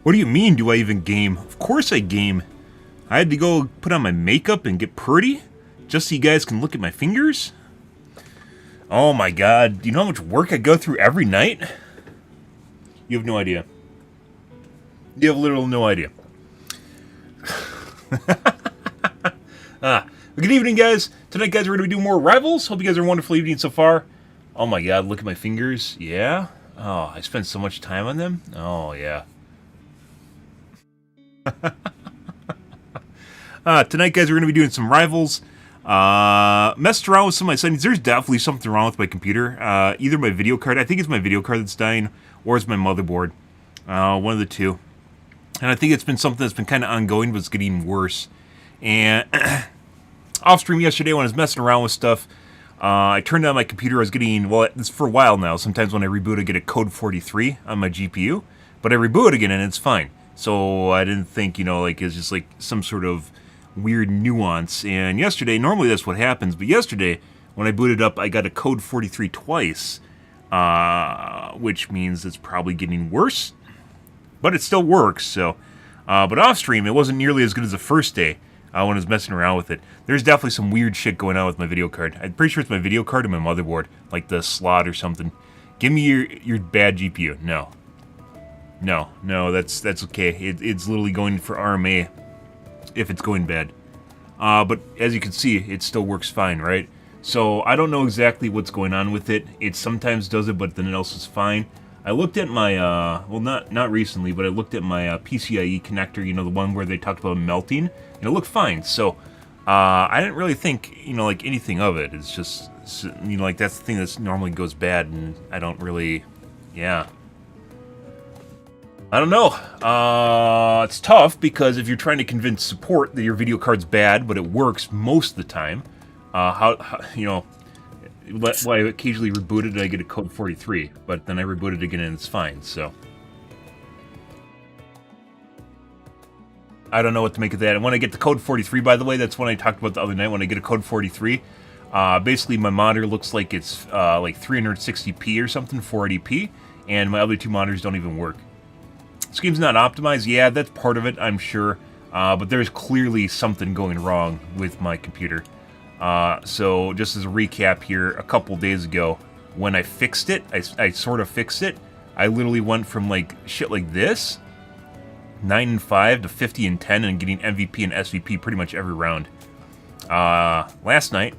What do you mean, do I even game? Of course I game. I had to go put on my makeup and get pretty, just so you guys can look at my fingers? Oh my god, do you know how much work I go through every night? You have no idea. You have literally no idea. Good evening, guys. Tonight, guys, we're going to be doing more Rivals. Hope you guys are a wonderful evening so far. Oh my god, look at my fingers. Yeah? Oh, I spent so much time on them. Oh, yeah. Tonight, guys, we're going to be doing some Rivals. Messed around with some of my settings. There's definitely something wrong with my computer. Either my video card, I think it's my video card that's dying, or it's my motherboard. One of the two. And I think it's been something that's been kind of ongoing, but it's getting worse. And off stream yesterday when I was messing around with stuff, I turned on my computer. I was getting, well, it's for a while now. Sometimes when I reboot, I get a code 43 on my GPU. But I reboot again and it's fine. So I didn't think, you know, like it's just like some sort of weird nuance. And yesterday, normally that's what happens. But yesterday, when I booted up, I got a code 43 twice. Which means it's probably getting worse. But it still works, so. But off stream, it wasn't nearly as good as the first day when I was messing around with it. There's definitely some weird shit going on with my video card. I'm pretty sure it's my video card and my motherboard, like the slot or something. Give me your bad GPU. No, that's okay. It's literally going for RMA if it's going bad. But as you can see, it still works fine, right? So I don't know exactly what's going on with it. It sometimes does it, but then it else is fine. I looked at my, well, not recently, but I looked at my PCIe connector, you know, the one where they talked about melting, and it looked fine. So I didn't really think, you know, like anything of it. It's just, you know, like that's the thing that normally goes bad, and I don't really, yeah. I don't know. It's tough because if you're trying to convince support that your video card's bad, but it works most of the time, how you know, well, I occasionally reboot it and I get a code 43, but then I reboot it again and it's fine, so. I don't know what to make of that. And when I get the code 43, by the way, that's when I talked about the other night, when I get a code 43, basically my monitor looks like it's like 360p or something, 480p, and my other two monitors don't even work. This game's not optimized. Yeah, that's part of it, I'm sure, but there's clearly something going wrong with my computer. So just as a recap here, a couple days ago, when I fixed it, I sort of fixed it, I literally went from like shit like this, 9 and 5 to 50 and 10, and getting MVP and SVP pretty much every round. Last night,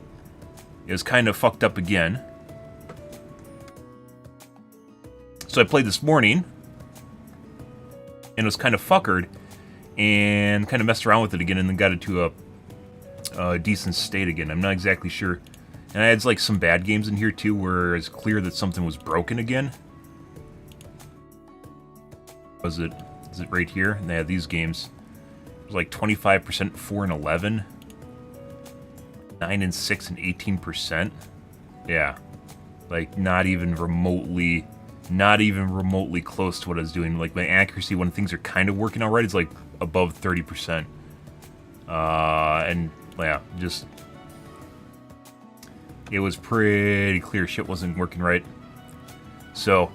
it was kind of fucked up again. So I played this morning, and it was kind of fuckered, and kind of messed around with it again, and then got it to a decent state again. I'm not exactly sure. And I had like some bad games in here too where it's clear that something was broken again. Is it right here? And they had these games. It was like 25%, 4 and 11. 9 and 6 and 18%. Yeah. Like not even remotely close to what I was doing. Like my accuracy when things are kind of working all right is like above 30%. And yeah, just, it was pretty clear shit wasn't working right. So,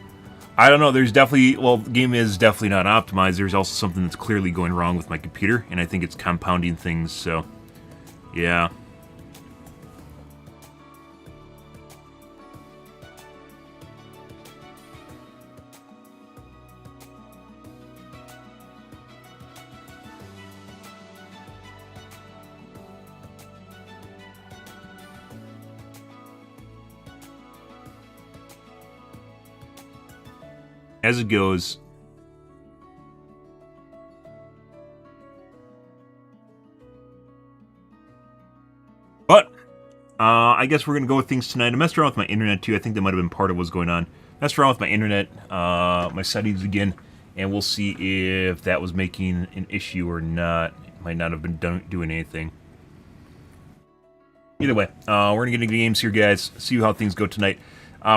I don't know, there's definitely, well, the game is definitely not optimized. There's also something that's clearly going wrong with my computer, and I think it's compounding things, so, yeah. As it goes, but I guess we're gonna go with things tonight. I messed around with my internet too. I think that might have been part of what's going on. Messed around with my internet, my settings again, and we'll see if that was making an issue or not. It might not have been doing anything. Either way, we're gonna get into games here, guys. See how things go tonight.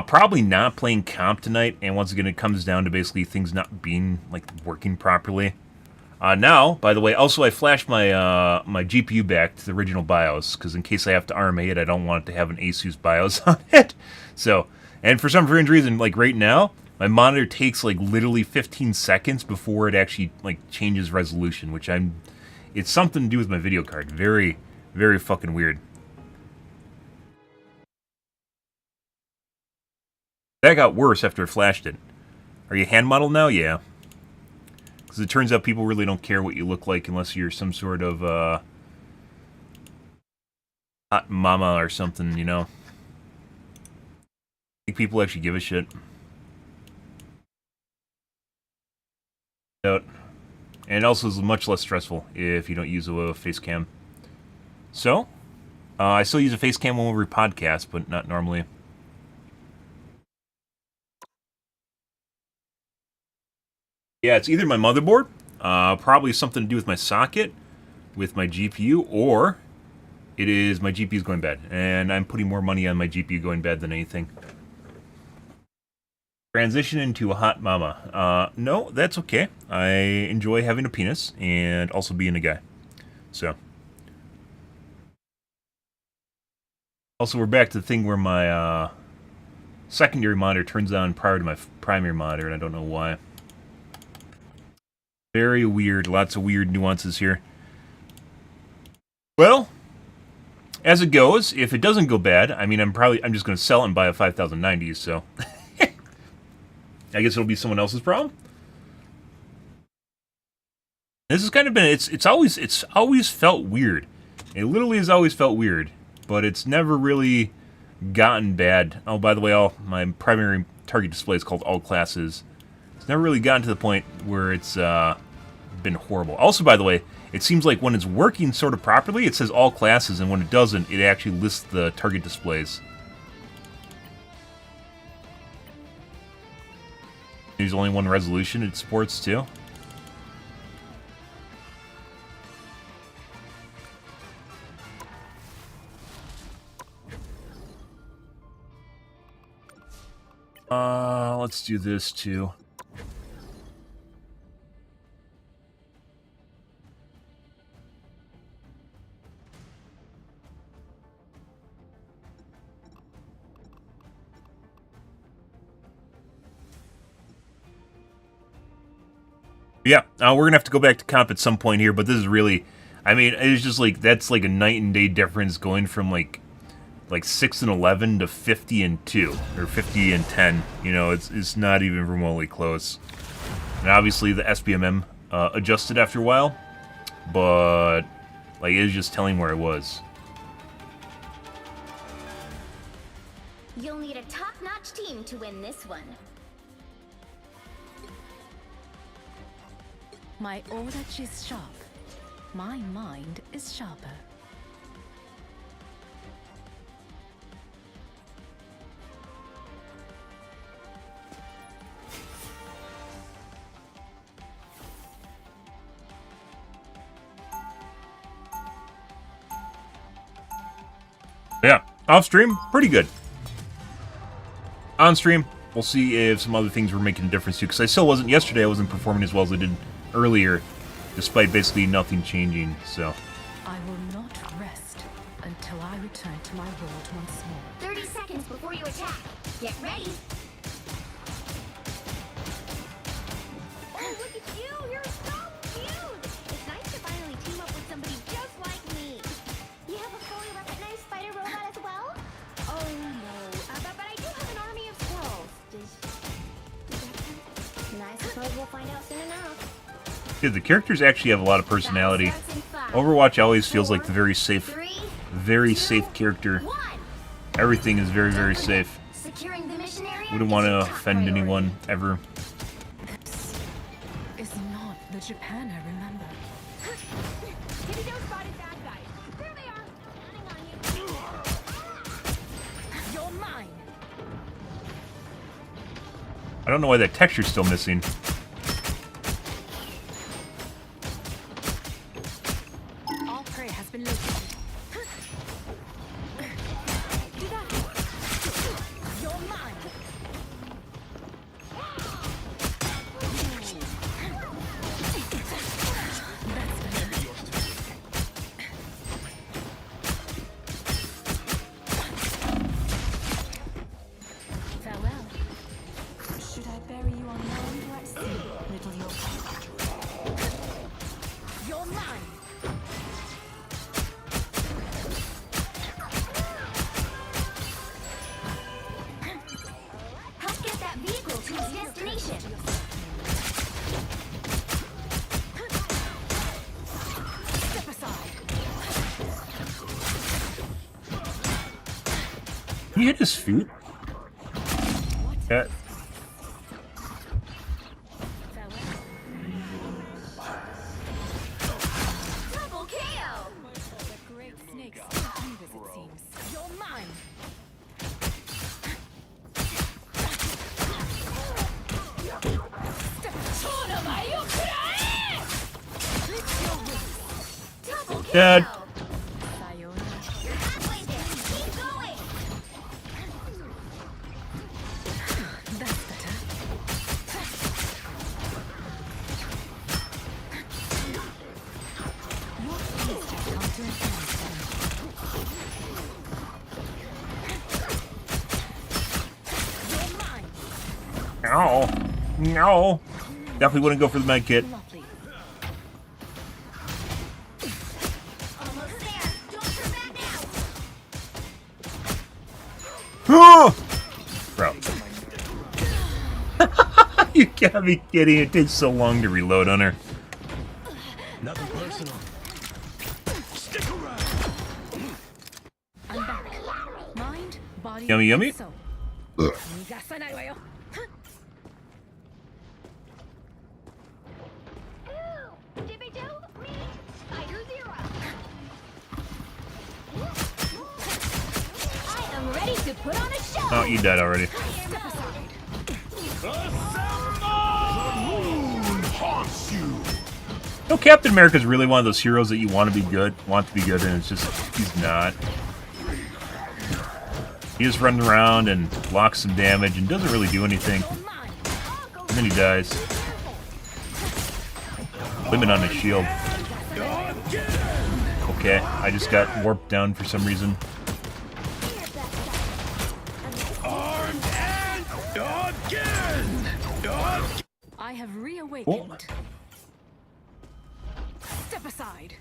Probably not playing comp tonight, and once again, it comes down to basically things not being, like, working properly. Now, by the way, also I flashed my my GPU back to the original BIOS, because in case I have to RMA it, I don't want it to have an ASUS BIOS on it. So, and for some strange reason, like right now, my monitor takes like literally 15 seconds before it actually like changes resolution, which it's something to do with my video card. Very, very fucking weird. That got worse after I flashed it. Are you hand modeled now? Yeah. Because it turns out people really don't care what you look like unless you're some sort of hot mama or something, you know. I think people actually give a shit. And it also is much less stressful if you don't use a face cam. So, I still use a face cam when we podcast, but not normally. Yeah, it's either my motherboard, probably something to do with my socket, with my GPU, or it is my GPU's going bad, and I'm putting more money on my GPU going bad than anything. Transition into a hot mama. No, that's okay. I enjoy having a penis and also being a guy. So. Also, we're back to the thing where my secondary monitor turns on prior to my primary monitor, and I don't know why. Very weird. Lots of weird nuances here. Well, as it goes, if it doesn't go bad, I mean, I'm just going to sell it and buy a 5090, so I guess it'll be someone else's problem. This has kind of been it's always felt weird. It literally has always felt weird, but it's never really gotten bad. Oh, by the way, my primary target display is called all classes. It's never really gotten to the point where it's been horrible. Also, by the way, it seems like when it's working sort of properly, it says all classes, and when it doesn't, it actually lists the target displays. There's only one resolution it supports, too. Let's do this, too. Yeah, we're going to have to go back to comp at some point here, but this is really, I mean, it's just like, that's like a night and day difference going from like 6 and 11 to 50 and 2, or 50 and 10, you know, it's not even remotely close. And obviously the SBMM adjusted after a while, but like it was just telling where I was. You'll need a top-notch team to win this one. My aura is sharp. My mind is sharper. Yeah, off stream, pretty good. On stream, we'll see if some other things were making a difference too, because I still wasn't, yesterday I wasn't performing as well as I did earlier, despite basically nothing changing, so. I will not rest until I return to my world once more. 30 seconds before you attack. Get ready. Oh, look at you! You're so cute! It's nice to finally team up with somebody just like me. You have a fully recognized spider robot as well? Oh no, but I do have an army of squirrels. Does that count? I suppose we'll find out soon enough. Dude, the characters actually have a lot of personality. Overwatch always feels like the very safe character. Everything is very, very safe. Wouldn't want to offend anyone, ever. This is not the Japan I remember. There they are. Counting on you. You're mine. I don't know why that texture's still missing. All prey has been located. Do that. You're mine. That's better. Farewell. Should I bury on land or at sea, little yokai. You're mine. Help get that vehicle to its destination. Step aside. He hit his feet. Yeah. Double KO. The great snakes still move as it seems. You're mine. Double KO. Dad. Sayonara. You're halfway there. Keep going. That's better. Your feast has come to an end. You're mine. No. No. Definitely wouldn't go for the med kit. Lovely. Almost there. Don't turn back now. Oh! Bro. You gotta be kidding. It takes so long to reload on her. Nothing personal. Stick around. I'm back. Mind, body, Yummy, yummy. and soul. 逃がさないわよ。 Ooh, Dibby-doo, me, Spider Zero. I am ready to put on a show. Oh, you died already. Step aside. Haunts you. No, Captain America's really one of those heroes that you want to be good, and it's just, he's not. He just runs around and blocks some damage and doesn't really do anything. You're mine. And then he dies. Limit on his shield. Okay, I just got warped down for some reason. Armed and again. I have reawakened. Step aside.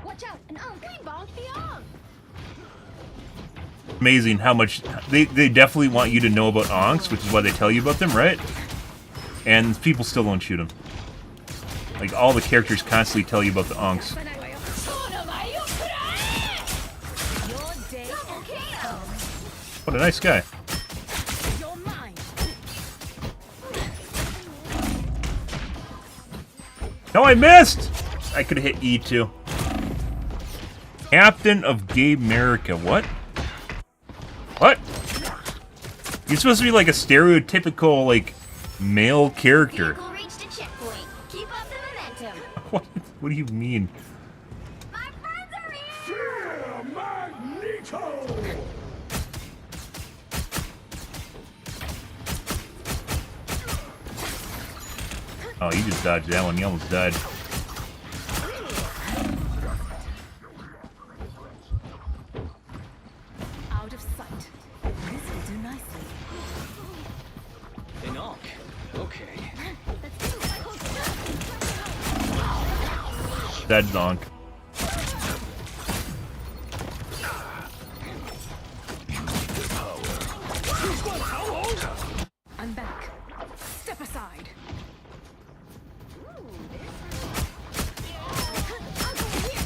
Watch out, an unk. We bonked the unk. Amazing how much they definitely want you to know about onks, which is why they tell you about them, right? And people still don't shoot them. Like, all the characters constantly tell you about the onks. さないわよ。 Your day Double KO. What a nice guy. You're mine. No, I missed! I could have hit E too. Captain of Gay America. What? What? You're supposed to be like a stereotypical, like, male character. Vehicle reached a checkpoint. Keep up the momentum. What do you mean? My friends are here. Magneto. Oh, you just dodged that one. You almost died. Out of sight. This will do nicely. An Ankh. Okay. Dead donk. I'm back. Step aside.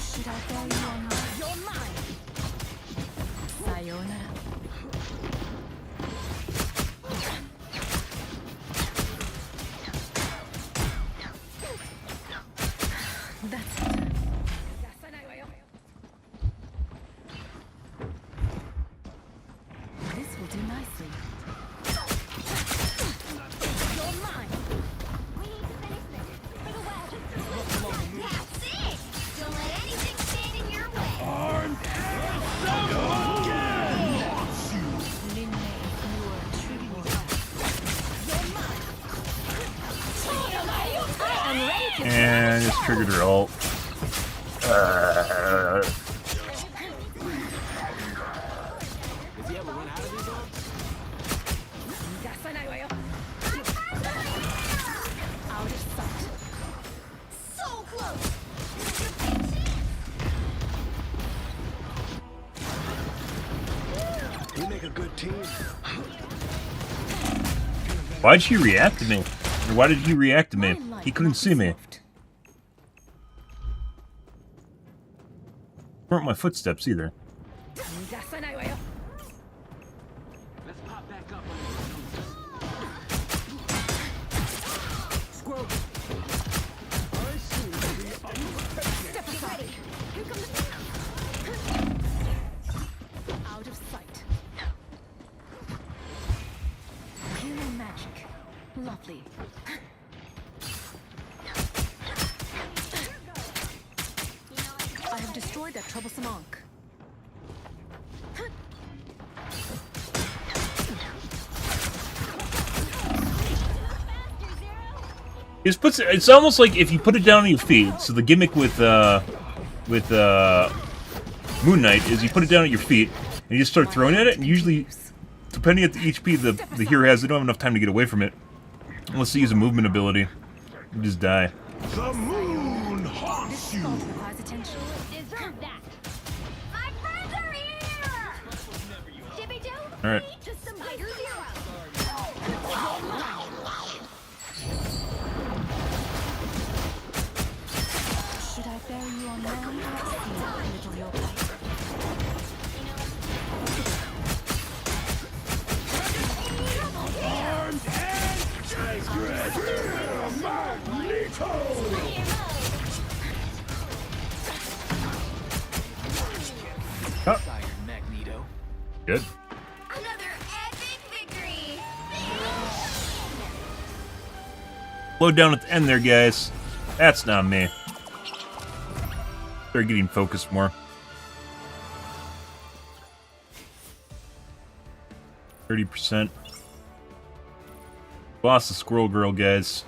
Should I throw you on my... You're mine. Sayonara. That's it. This will do nicely. You're mine. We need to finish this for the West. That's it. Don't let anything stand in your way. Armed and again. Linne, you are a true warrior. You're mine. I'm ready to And just triggered her ult. Does he ever run out of these arms? 逃がさないわよ。Why'd she react to me? Or why did he react to me? He couldn't see me. Weren't my footsteps either. Let's pop back up Squirrel. I seem to be Step aside. Here comes Out of sight. Human magic. Lovely. I have destroyed that troublesome Ankh. It's almost like if you put it down on your feet. So the gimmick with Moon Knight is you put it down at your feet and you just start throwing at it. And usually, depending on the HP the hero has, they don't have enough time to get away from it unless they use a movement ability. You just die. The moon haunts you. Requires attention. deserve that. My friends are here. Jibby Doo. All right. Just some Spider Zero. Should I bury you on land or at sea, little yokai? Armed and sacred. Magneto. Sired Magneto. Good. Another epic victory. Slow down at the end there, guys. That's not me. They're getting focused more. 30%. Lost the squirrel girl, guys.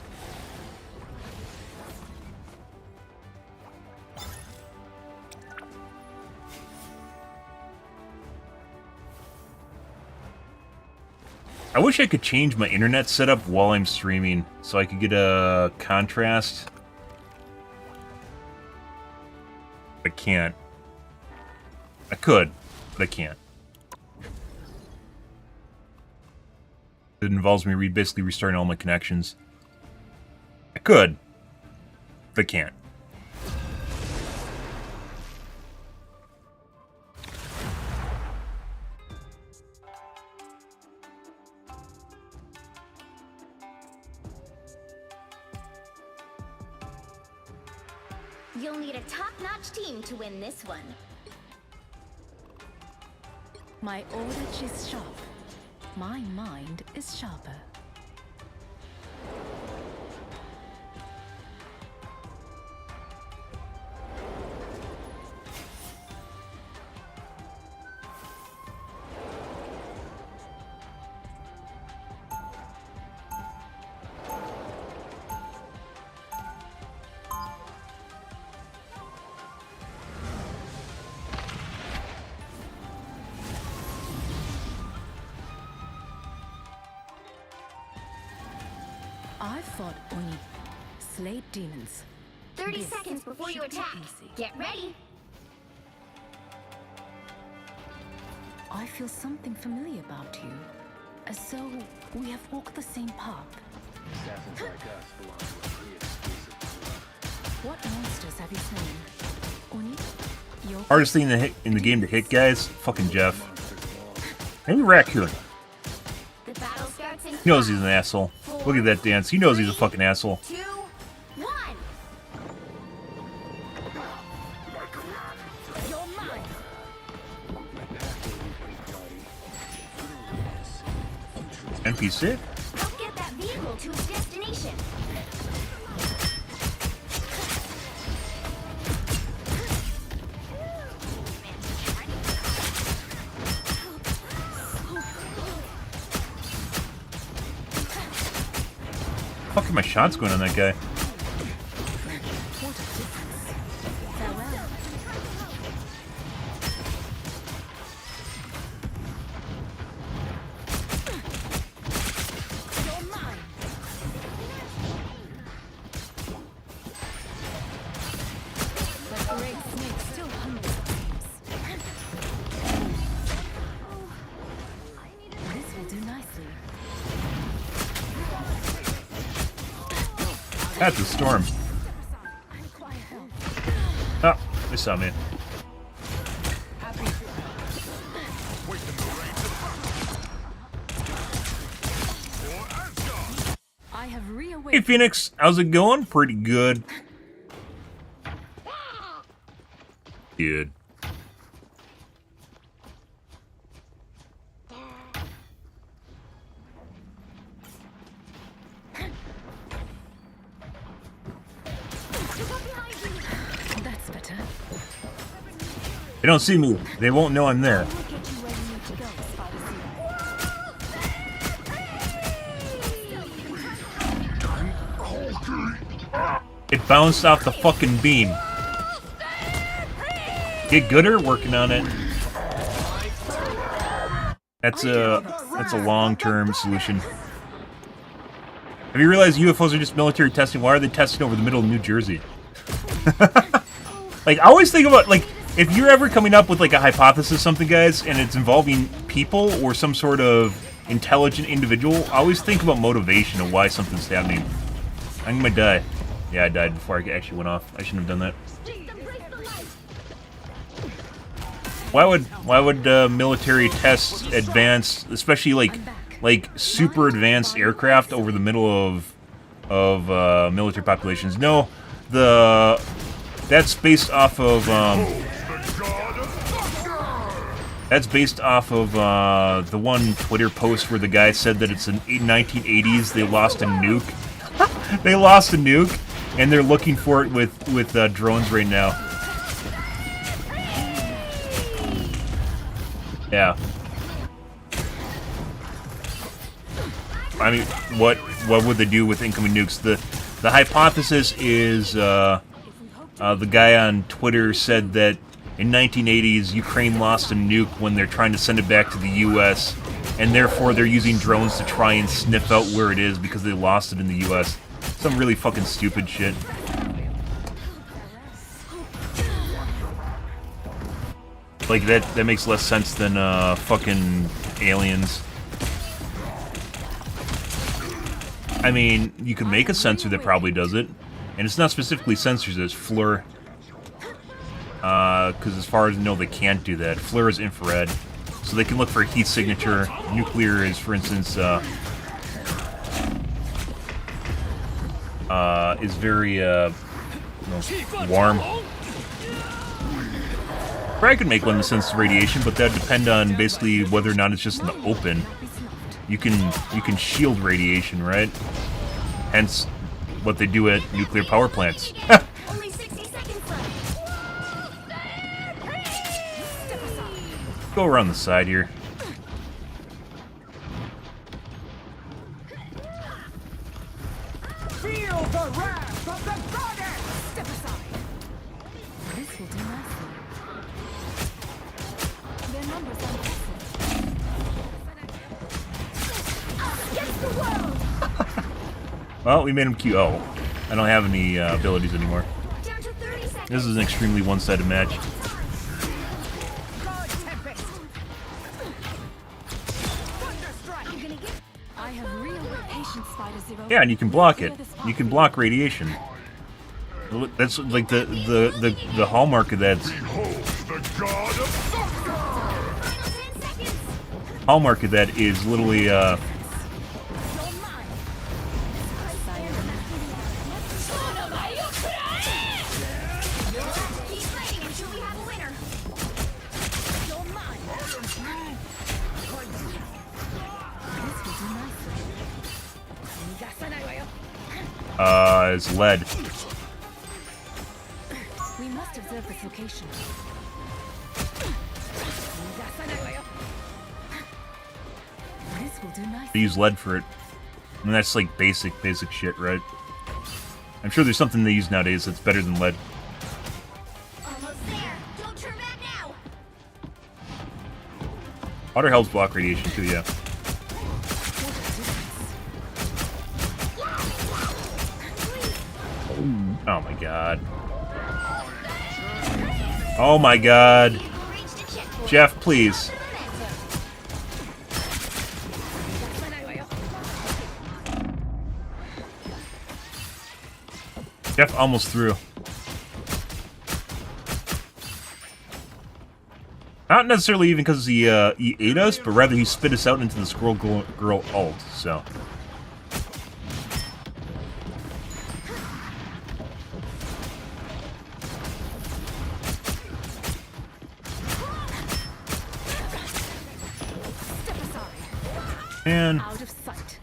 I wish I could change my internet setup while I'm streaming so I could get a contrast. I can't. I could, but I can't. It involves me basically restarting all my connections. I could, but I can't. You'll need a top-notch team to win this one. My audit is sharp. My mind is sharper. I fought Oni, slayed demons. 30 This seconds before you should be attack. easy. Get ready. I feel something familiar about you, as though we have walked the same path. Assassins like us belong to a free exclusive. What monsters have you slain? Oni, your Hardest thing in the game to hit, guys? Fucking Jeff. Maybe Raccoon. The battle starts in He knows he's an asshole. Look at that dance. He knows he's a fucking asshole. 2, 1. You're mine. NPC? Help get that vehicle to its destination. Fuck are my shots going on that guy? What a difference. Farewell. You're mine. The great snake still hungry. This will do nicely. That's a storm. Oh, they saw me. I have Hey reawakened. Phoenix, how's it going? Pretty good. Good. That's better. They don't see me. They won't know I'm there. We'll get you where you need to go, Spider It bounced off the fucking beam. Get gooder, working on it. That's a long-term solution. Have you realized UFOs are just military testing? Why are they testing over the middle of New Jersey? Like, I always think about, like, if you're ever coming up with, like, a hypothesis something, guys, and it's involving people or some sort of intelligent individual, I always think about motivation and why something's happening. I'm gonna die. Yeah, I died before I actually went off. I shouldn't have done that. Why would military test advanced, especially like super advanced aircraft over the middle of military populations? No, that's based off of the one Twitter post where the guy said that it's in 1980s they lost a nuke. They lost a nuke, and they're looking for it with drones right now. Yeah. I mean, what would they do with incoming nukes? The hypothesis is the guy on Twitter said that in 1980s Ukraine lost a nuke when they're trying to send it back to the U.S. and therefore they're using drones to try and sniff out where it is because they lost it in the U.S. Some really fucking stupid shit. Like, that makes less sense than fucking aliens. I mean, you could make a sensor that probably does it, and it's not specifically sensors, it's FLIR. Because as far as I know, they can't do that. FLIR is infrared, so they can look for heat signature. Nuclear is, for instance, is very warm. I could make one that senses radiation, but that would depend on basically whether or not it's just in the open. You can shield radiation, right? Hence, what they do at nuclear power plants. Only 60 seconds left. Go around the side here. Feel the wrath of the goddess! Step aside. This will do nicely. Their numbers are impressive. Against the world. Well, we made him cute. Oh, I don't have any abilities anymore. Down to 30 seconds. This is an extremely one-sided match. God tempest! Thunderstrike! I'm gonna get. I have reawakened patient Spider Zero. Yeah, and you can block it. You can block radiation. That's like the hallmark of that. Final 10 seconds. Hallmark of that is literally Keep fighting until we have a winner. is lead. We must observe this location. This will do nicely. They use lead for it. And that's like basic shit, right? I'm sure there's something they use nowadays that's better than lead. Almost there. Don't turn back now. Water helps block radiation too, yeah. Oh my god. Oh my god. Jeff, please. Jeff almost through. Not necessarily even because he ate us, but rather he spit us out into the Squirrel Girl ult, so. And Out of sight.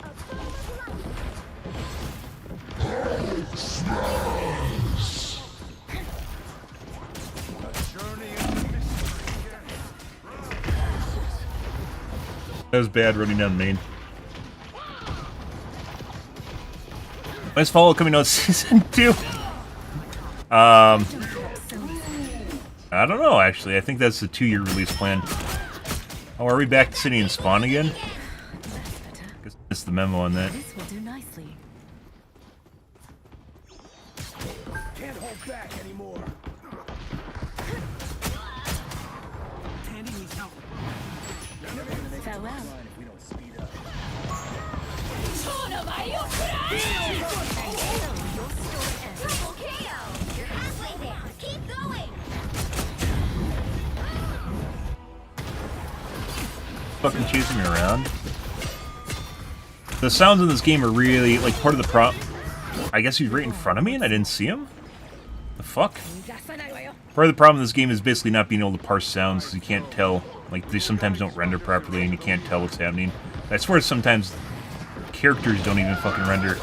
that was bad running down main. Nice follow coming out season 2. I don't know actually. I think that's the 2-year release plan. Oh, are we back to City and Spawn again? Guess missed the memo on that. This will do nicely. Can't hold back anymore. Tandy needs help. Farewell. If we don't speed up. Triple KO! You're halfway there. Keep going! Fucking chasing me around. The sounds in this game are really, like, part of the I guess he's right in front of me and I didn't see him? The fuck? Part of the problem in this game is basically not being able to parse sounds because you can't tell. Like, they sometimes don't render properly and you can't tell what's happening. I swear sometimes characters don't even fucking render.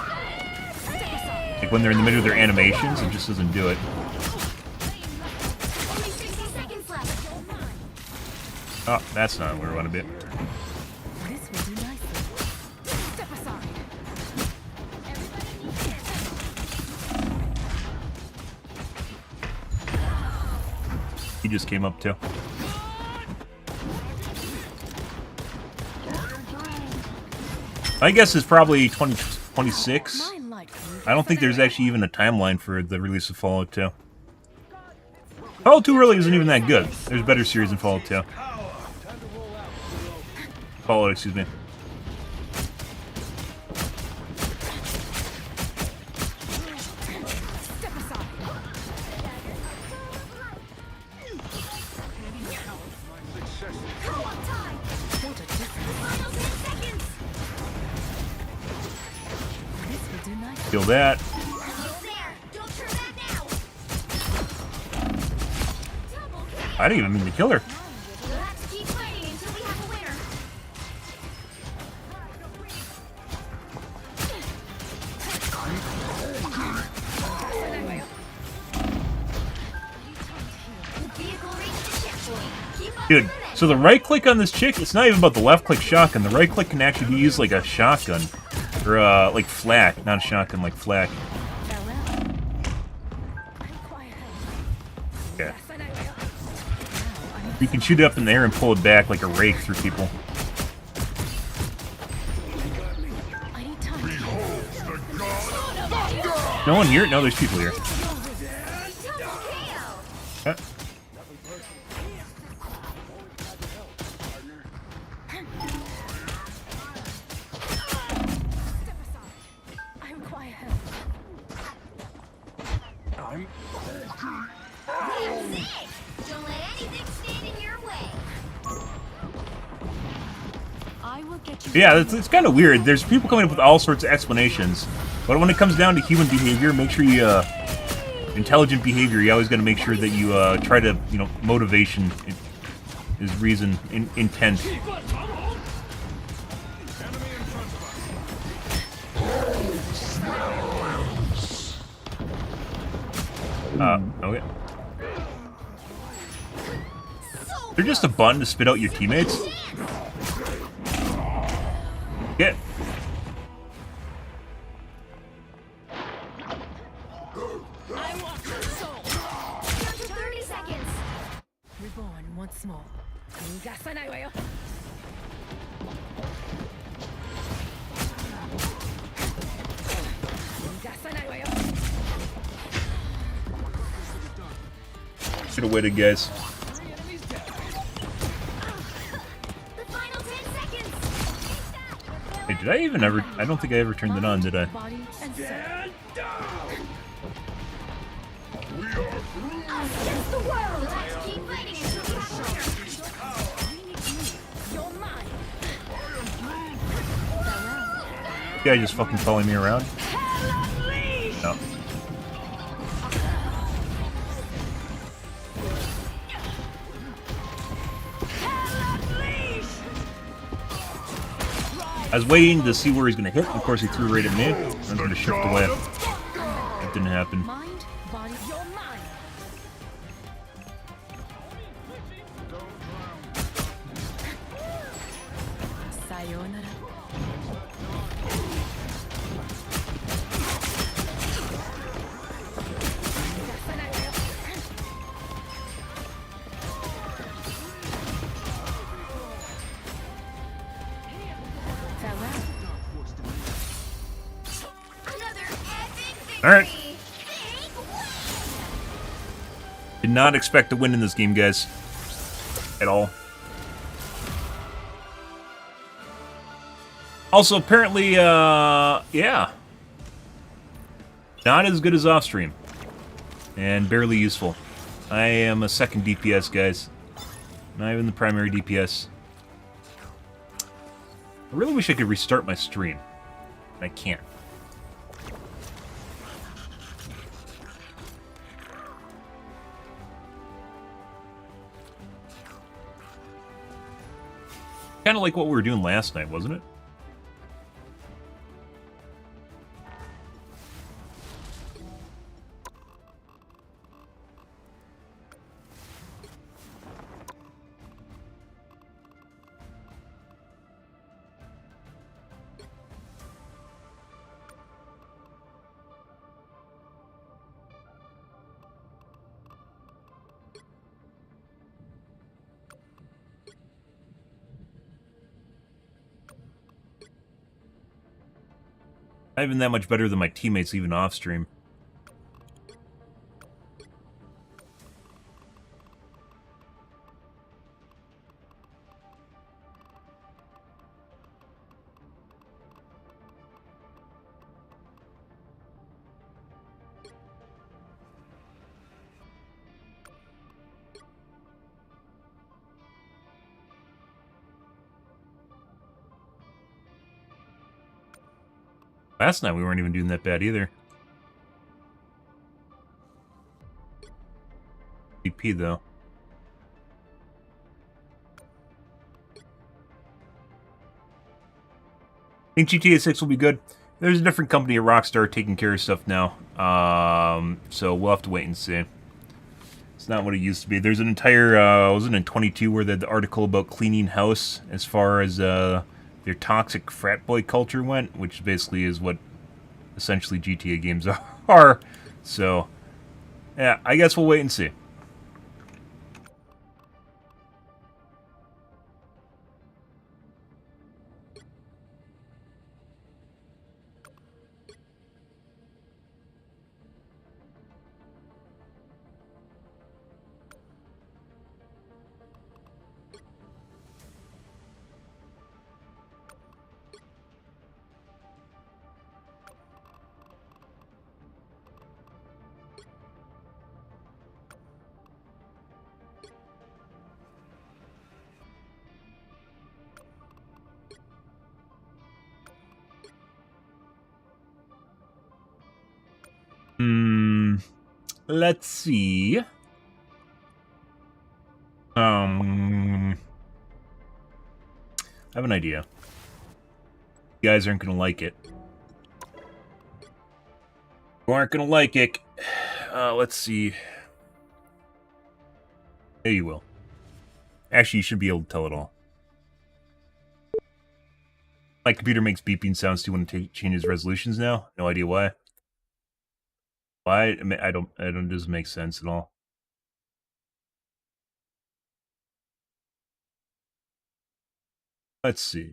Like, when they're in the middle of their animations, it just doesn't do it. Only 60 seconds left. Oh, that's not where we want to be. This will do nicely. Step aside. He just came up too. My guess is probably 2026. Mine like you. I don't think there's actually even a timeline for the release of Fallout 2. Fallout 2 really isn't even that good. There's better series than Fallout 2. Fallout, excuse me. Step aside. Come on, time! What a difference. Final 10 seconds! This will do nicely. Feel that. Almost there! Don't turn back now! Double KO! I didn't even mean to kill her. Let's keep fighting until we have a winner! Vehicle reached the checkpoint. Keep up Dude, the momentum. so the right click on this chick, it's not even about the left click shotgun. The right click can actually be used like a shotgun. Or, like flak. Not a shotgun, like flak. Farewell. I'm quiet. Yeah. Now I'm You can shoot it up in the air and pull it back like a rake through people. I need time. No one here? No, there's people here. Double KO! Huh? I'm quiet. That's it! Don't let anything stand in your way. I will get you. Yeah, it's kind of weird. There's people coming up with all sorts of explanations. But when it comes down to human behavior, make sure you, intelligent behavior, you always got to make sure that you, try to, you know, motivation is reason, intent. Okay. They're just a button to spit out your teammates. Get. Down to 30 seconds. Reborn once more. Should have waited, guys. The final 10 seconds. Hey, did I even ever... I don't think I ever turned it on, did I? Body and soul. Against the world! Let's keep fighting until we have You're mine. You guys just fucking following me around? No. I was waiting to see where he's gonna hit. Of course, he threw right at me. I was gonna shift away. That didn't happen. Mind, body, you're mine. Sayonara. Farewell. another epic victory! Alright. Big win! Did not expect to win in this game, guys. At all. Also, apparently, yeah. Not as good as off stream. And barely useful. I am a second DPS, guys. Not even the primary DPS. I really wish I could restart my stream. I can't. Kind of like what we were doing last night, wasn't it? Not even that much better than my teammates even off stream. Last night we weren't even doing that bad either. BP though. I think GTA 6 will be good. There's a different company at Rockstar taking care of stuff now. So we'll have to wait and see. It's not what it used to be. There's an entire, wasn't it in 22 where they had the article about cleaning house as far as their toxic frat boy culture went, which basically is what essentially GTA games are. So, yeah, I guess we'll wait and see. Let's see. I have an idea. You guys aren't gonna like it. You aren't gonna like it. Let's see. Yeah, you will. Actually, you should be able to tell it all. My computer makes beeping sounds too when it changes resolutions now. No idea why. Why? I mean, I don't. It doesn't make sense at all. Let's see.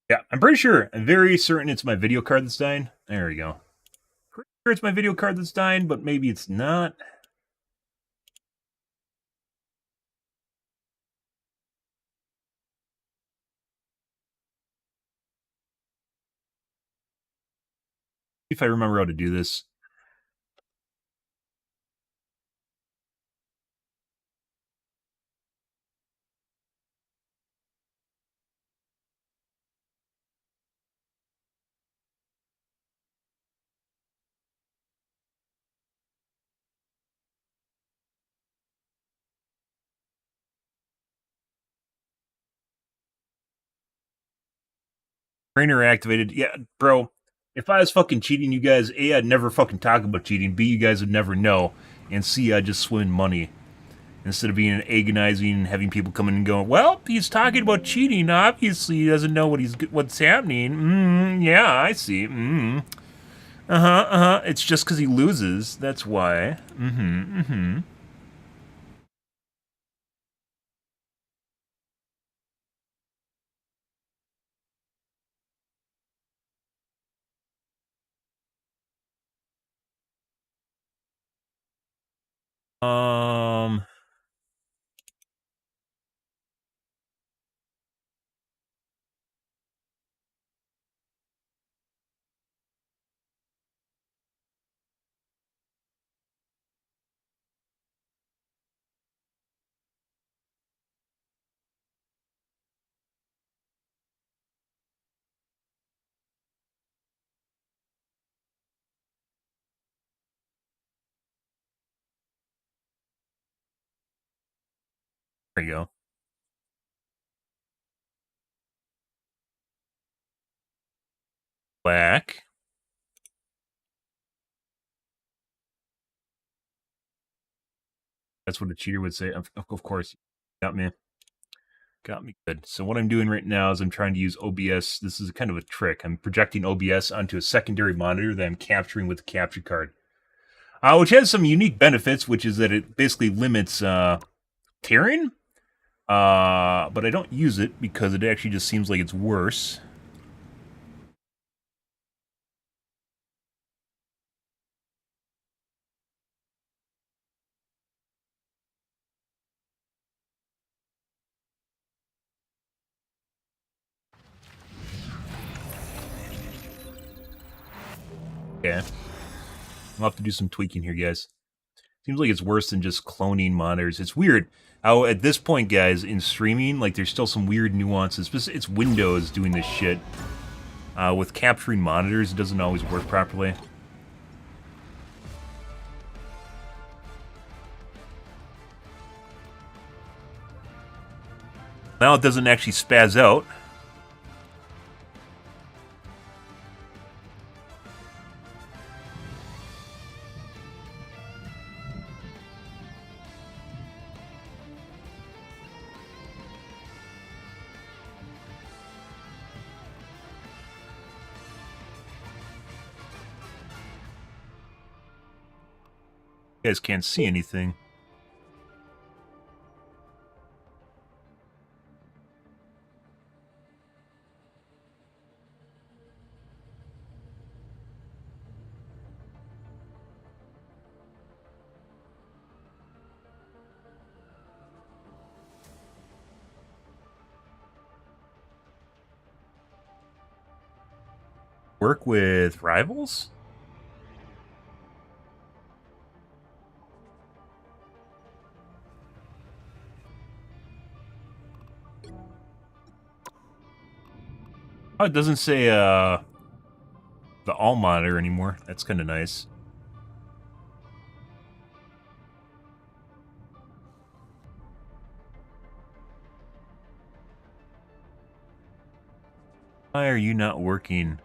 Yeah, I'm pretty sure. I'm very certain it's my video card that's dying. There we go. Pretty sure it's my video card that's dying, but maybe it's not. If I remember how to do this. Trainer activated. Yeah, bro. If I was fucking cheating, you guys, A, I'd never fucking talk about cheating. B, you guys would never know. And C, I'd just swim money. Instead of being agonizing and having people come in and go, well, he's talking about cheating. Obviously, he doesn't know what's happening. Yeah, I see. It's just because he loses. That's why. Um, there you go. Black. That's what a cheater would say. Of course. Got me. Got me good. So what I'm doing right now is I'm trying to use OBS. This is kind of a trick. I'm projecting OBS onto a secondary monitor that I'm capturing with the capture card. Which has some unique benefits, which is that it basically limits tearing. But I don't use it because it actually just seems like it's worse. Okay. I'll have to do some tweaking here, guys. Seems like it's worse than just cloning monitors. It's weird how at this point, guys, in streaming, like there's still some weird nuances. It's Windows doing this shit. With capturing monitors, it doesn't always work properly. Now it doesn't actually spaz out. You guys can't see anything. Work with rivals? Oh, it doesn't say the all monitor anymore. That's kind of nice. Why are you not working?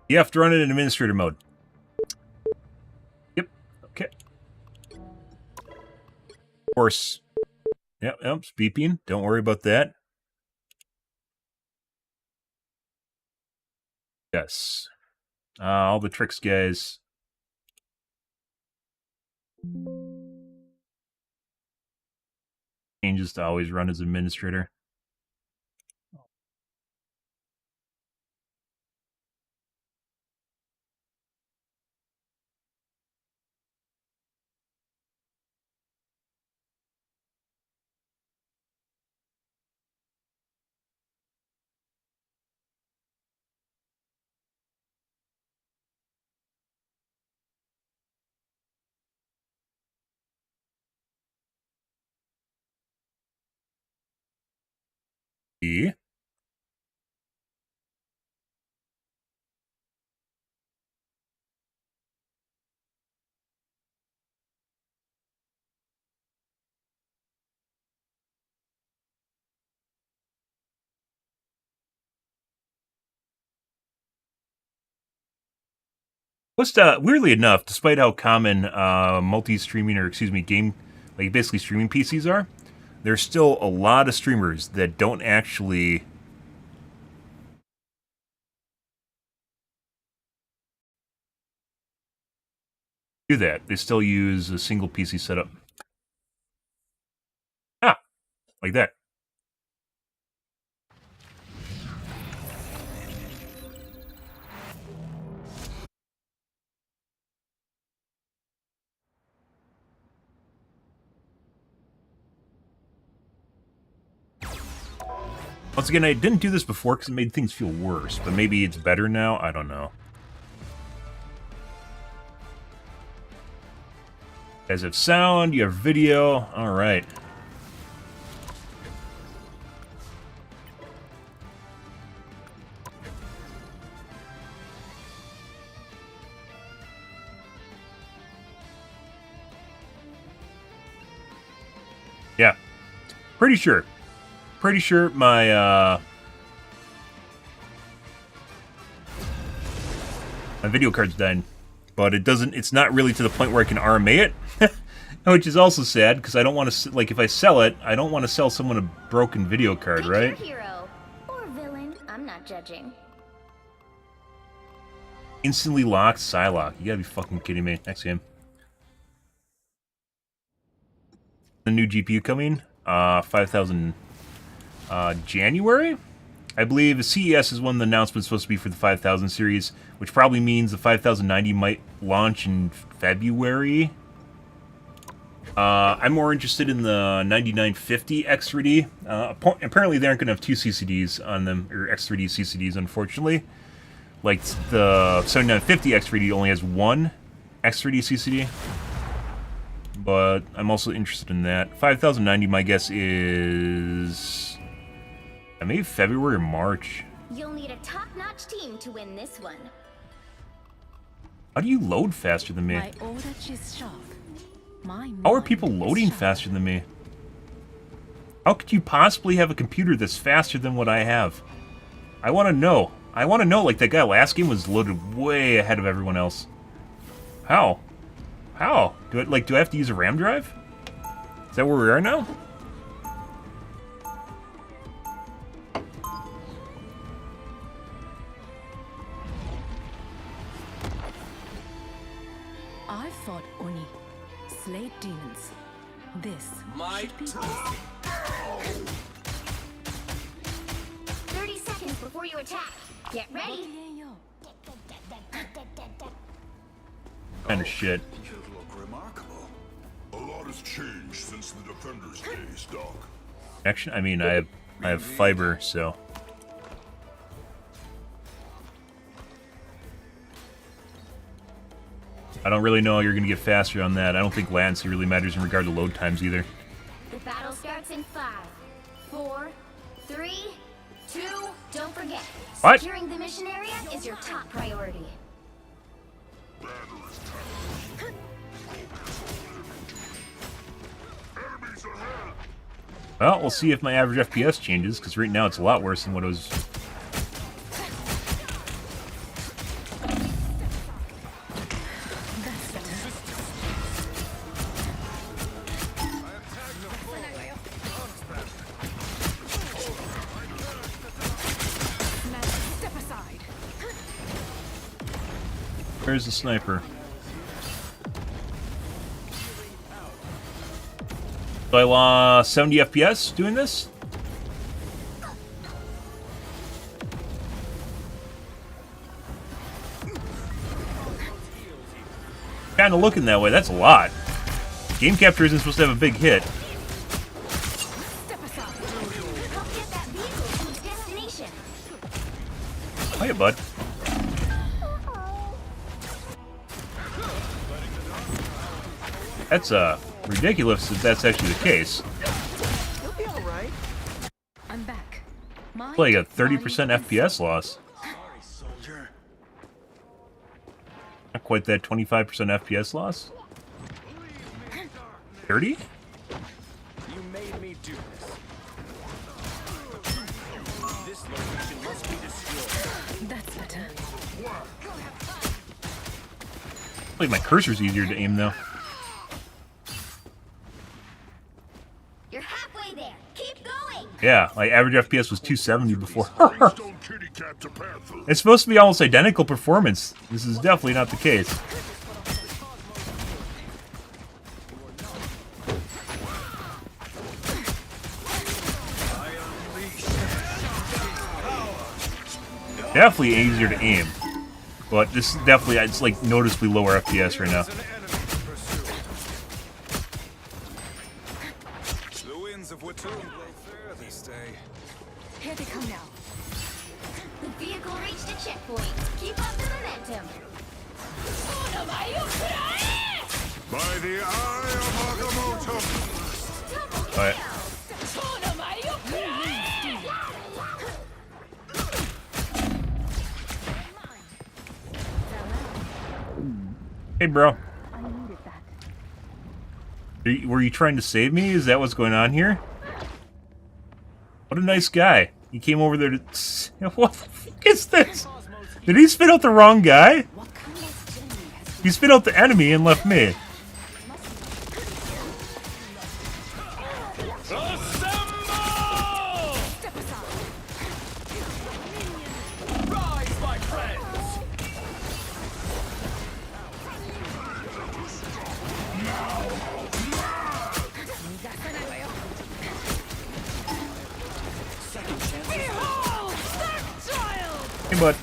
You have to run it in administrator mode. Yep. Okay. Of course. Yep, it's beeping. Don't worry about that. Yes. All the tricks, guys. Changes to always run as administrator. E. Weirdly enough, despite how common multi-streaming or game, like basically streaming PCs are, there's still a lot of streamers that don't actually do that. They still use a single PC setup. Ah, like that. Once again, I didn't do this before because it made things feel worse, but maybe it's better now? I don't know. You guys have sound, you have video, alright. Yeah, pretty sure. Pretty sure my my video card's dying, but it's not really to the point where I can RMA it, which is also sad because I don't want to, like, if I sell it, I don't want to sell someone a broken video card, Pick right? your hero or villain. I'm not judging. Instantly locked Psylocke. You gotta be fucking kidding me. Next game. The new GPU coming, 5,000 January? I believe CES is when the announcement's supposed to be for the 5000 series, which probably means the 5090 might launch in February. I'm more interested in the 9950 X3D. Apparently they aren't going to have two CCDs on them, or X3D CCDs, unfortunately. Like, the 7950 X3D only has one X3D CCD. But I'm also interested in that. 5090, my guess is maybe February or March. You'll need a top-notch team to win this one. How do you load faster than me? My order is sharp. My How are mind people is loading sharp. faster than me? How could you possibly have a computer that's faster than what I have? I want to know. I want to know, like, that guy last game was loaded way ahead of everyone else. How? How? Do I have to use a RAM drive? Is that where we are now? I fought Oni, slayed demons. This My should be turn. easy. 30 seconds before you attack. Get ready. Kind of shit. You look remarkable. A lot has changed since the Defenders' days, Doc. Action? I mean, I have fiber, so. I don't really know how you're going to get faster on that. I don't think latency really matters in regard to load times either. The battle starts in 5, 4, 3, 2. Don't forget, What? securing the mission area is your top priority. Well, we'll see if my average FPS changes, because right now it's a lot worse than what it was. Step aside. Where's the sniper? So I lost 70 FPS doing this. Kind of looking that way. That's a lot. Game capture isn't supposed to have a big hit. Step aside. Help get that vehicle to its destination. Hiya, bud. That's ridiculous if that's actually the case. You'll be all right. I'm back. It's like a 30% FPS loss. Sorry, soldier. Not quite that 25% FPS loss. 30? You made me do this. This location must be destroyed. That's better. Like my cursor's easier to aim though. You're halfway there. Keep going. Yeah, my average FPS was 270 before. Freestone kitty cat to Panther. It's supposed to be almost identical performance. This is definitely not the case. Definitely easier to aim. But this is definitely, it's like noticeably lower FPS right now. The winds of Watoon blow fair this day. Here they come now. The vehicle reached a checkpoint. Keep up the momentum. By the eye of Agamotto. Alright. Hey, bro. Were you trying to save me? Is that what's going on here? What a nice guy. He came over there to... What the fuck is this? Did he spit out the wrong guy? He spit out the enemy and left me. Rise, my friends! Hey, bud.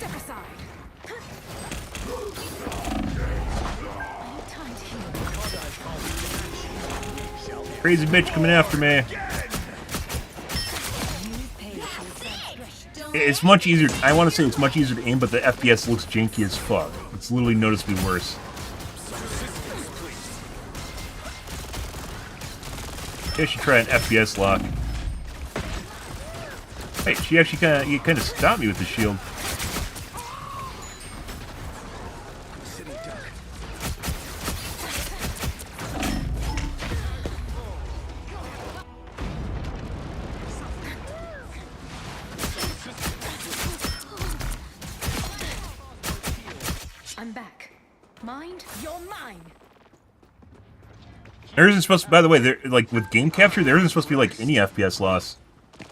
Crazy bitch coming after me. It's much easier. I want to say it's much easier to aim, but the FPS looks janky as fuck. It's literally noticeably worse. I should try an FPS lock. Hey, she actually kind of stopped me with the shield. I'm back. Mind? You're mine. There isn't supposed to, by the way, there, like with game capture, there isn't supposed to be like any FPS loss.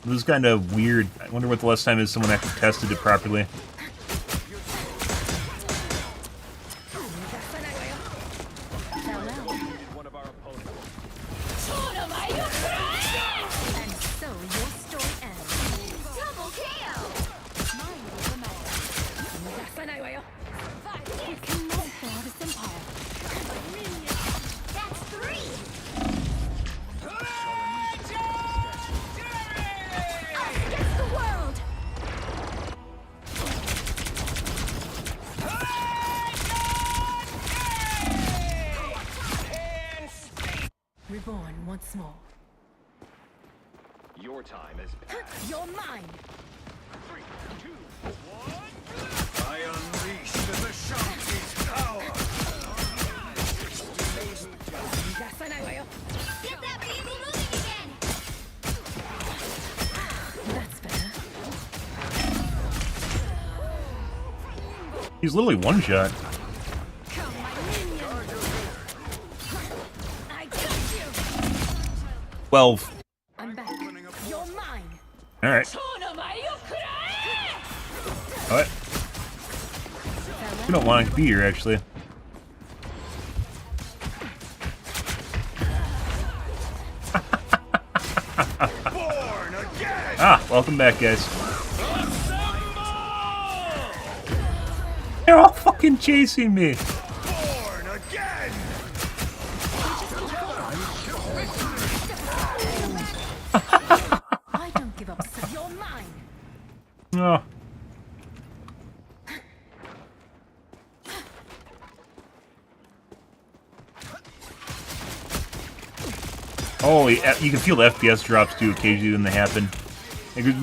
This is kind of weird. I wonder what the last time is someone actually tested it properly. One of our opponents. And so your story ends. Double KO. We cannot fail this empire. That's 3. Against the world. Reborn once more. Your time has passed. You're mine. I unleash the Shanty's power. Get that vehicle moving again. That's better. He's literally one shot. Come, my minion. I got you. 12. I'm back. You're mine. Alright. Alright. We don't want to be here, actually. Ah, welcome back, guys. They're all fucking chasing me. Born again! I don't give up, so you're mine. Oh. Oh, you can feel the FPS drops too occasionally when they happen. It goes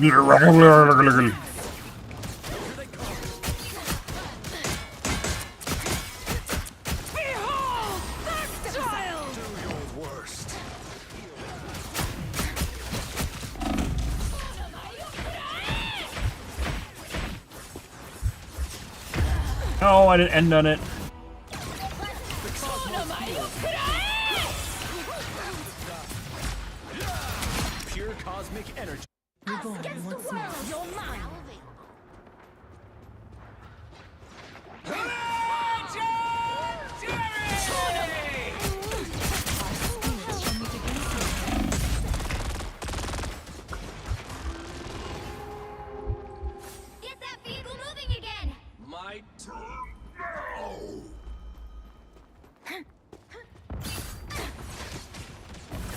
Oh, I didn't end on it. Pure cosmic energy. Reborn once more. You're mine. Get that vehicle moving again! My turn.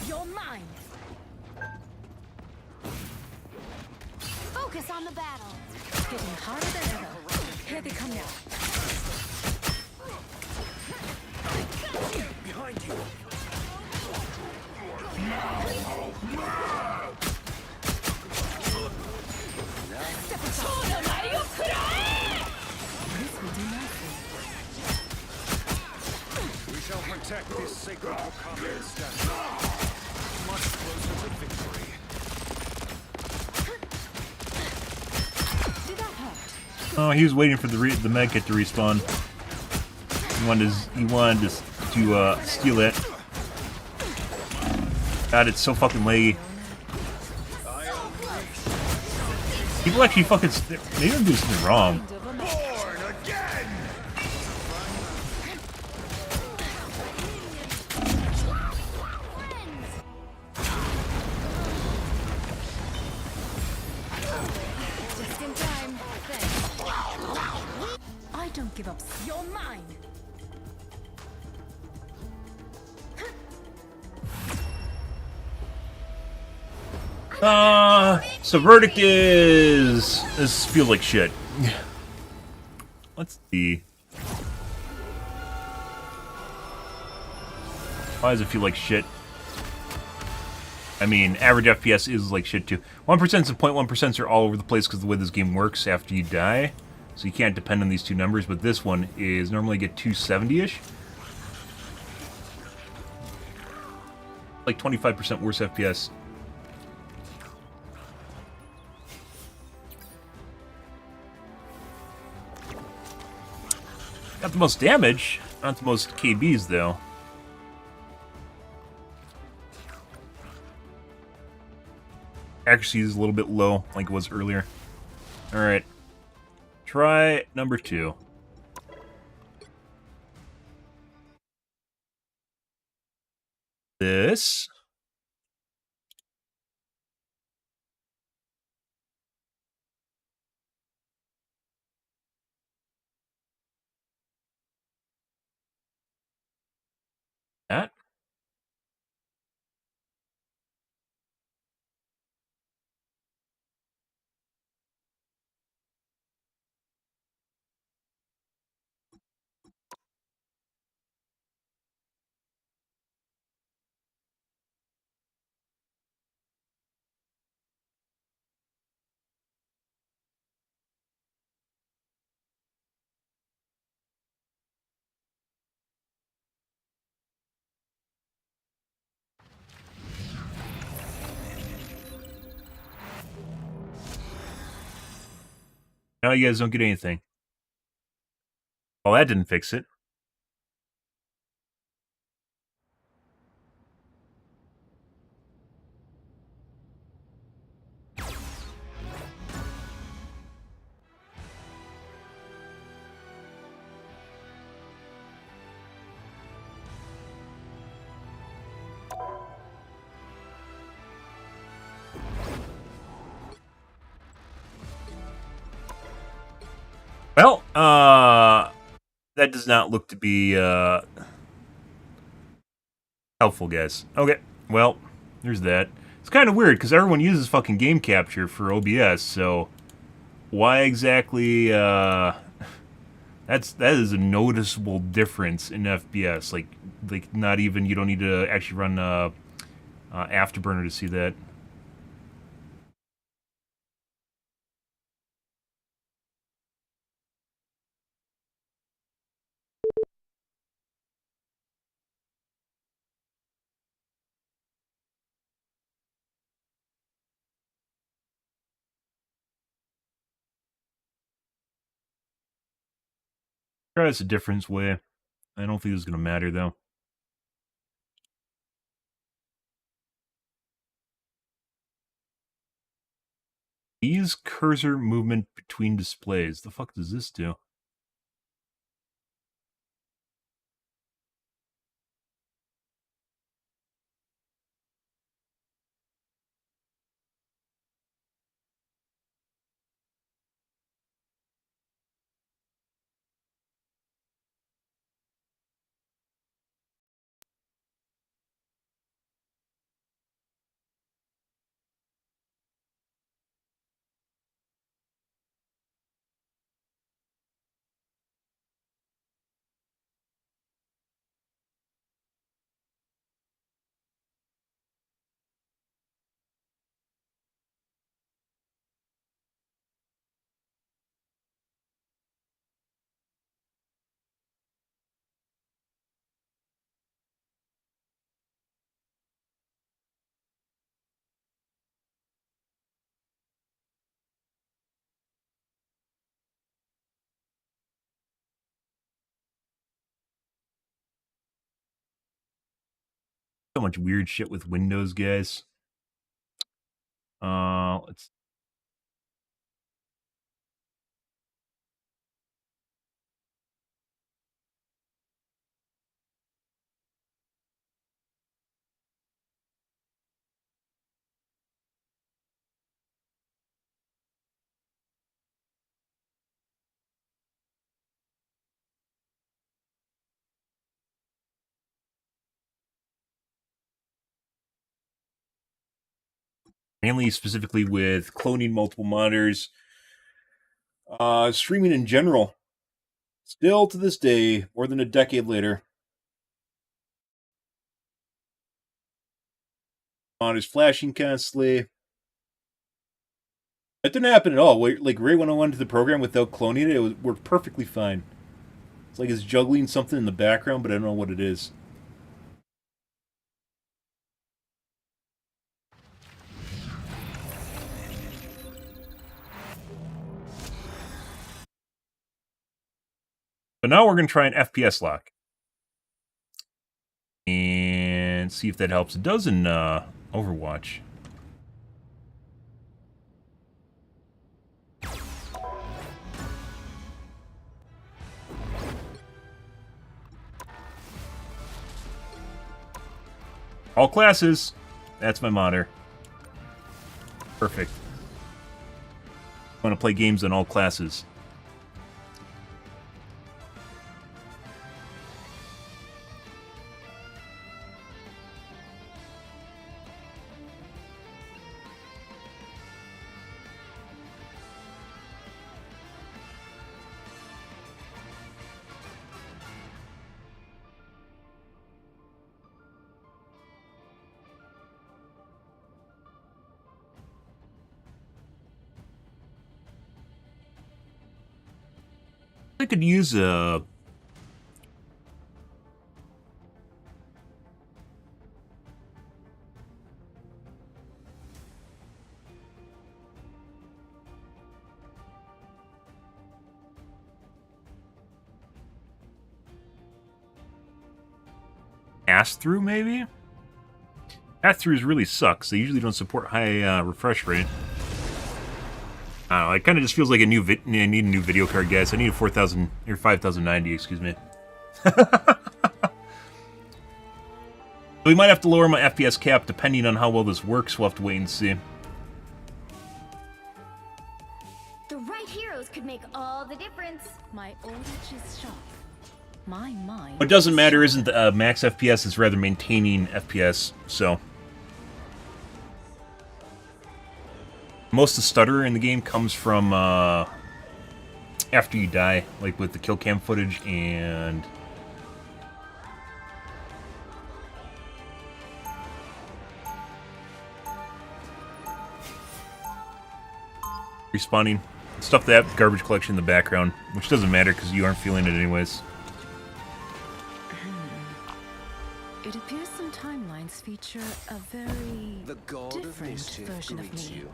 You're mine. Focus on the battle. It's getting harder than ever. Here they come now. Behind you. This will do nicely. We shall protect this sacred Wakanda statue. Much closer to victory. Did that hurt? Oh, he was waiting for the med kit to respawn. He wanted to steal it. God, it's so fucking laggy. People actually fucking maybe I'm doing something wrong. Born again! Just in time. Thanks. I don't give up. You're mine. So verdict is this feels like shit. Let's see. Why does it feel like shit? I mean, average FPS is like shit too. 1% and 0.1% are all over the place because the way this game works after you die. So you can't depend on these two numbers, but this one is normally get 270-ish. Like 25% worse FPS. Got the most damage, not the most KBs though. Accuracy is a little bit low, like it was earlier. Alright. Try number 2. This. That. Now you guys don't get anything. Well, that didn't fix it. Well, that does not look to be helpful, guys. Okay, well, there's that. It's kind of weird because everyone uses fucking game capture for OBS, so why exactly? That is a noticeable difference in FPS. Like not even, you don't need to actually run Afterburner to see that. Try this a different way. I don't think it's going to matter, though. Ease cursor movement between displays. The fuck does this do? So much weird shit with Windows, guys. Let's. Mainly specifically with cloning multiple monitors. Streaming in general. Still to this day, more than a decade later. Monitors flashing constantly. That didn't happen at all. Like right when I went into the program without cloning it, it worked perfectly fine. It's like it's juggling something in the background, but I don't know what it is. But now we're going to try an FPS lock. And see if that helps. It does in Overwatch. All classes. That's my monitor. Perfect. I want to play games in all classes. I could use a... pass-through, maybe? Pass-throughs really sucks. They usually don't support high refresh rate. I don't know, it kind of just feels like I need a new video card, guys. I need a 4000 or 5090, excuse me. We might have to lower my FPS cap depending on how well this works. We'll have to wait and see. The right heroes could make all the difference. My old itch is sharp. My mind. What doesn't matter isn't the max FPS, it's rather maintaining FPS, so. Most of the stutter in the game comes from after you die, like with the kill cam footage and respawning. Stuff that garbage collection in the background, which doesn't matter because you aren't feeling it anyways. It appears some timelines feature a very The god of different mischief version of greets me. you.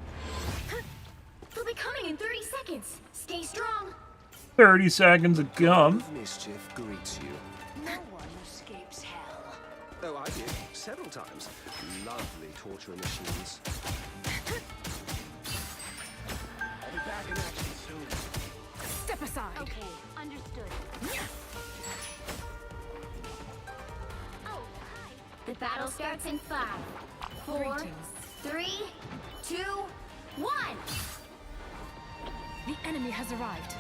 They'll be coming in 30 seconds. Stay strong. 30 seconds of gum. Of mischief greets you. No one escapes hell. Oh, I did several times. Lovely torture machines. I'll be back in action soon. Step aside. Okay, understood. Oh, hi. The battle starts in 5, 4, Greetings. 3, 2, 1. The enemy has arrived.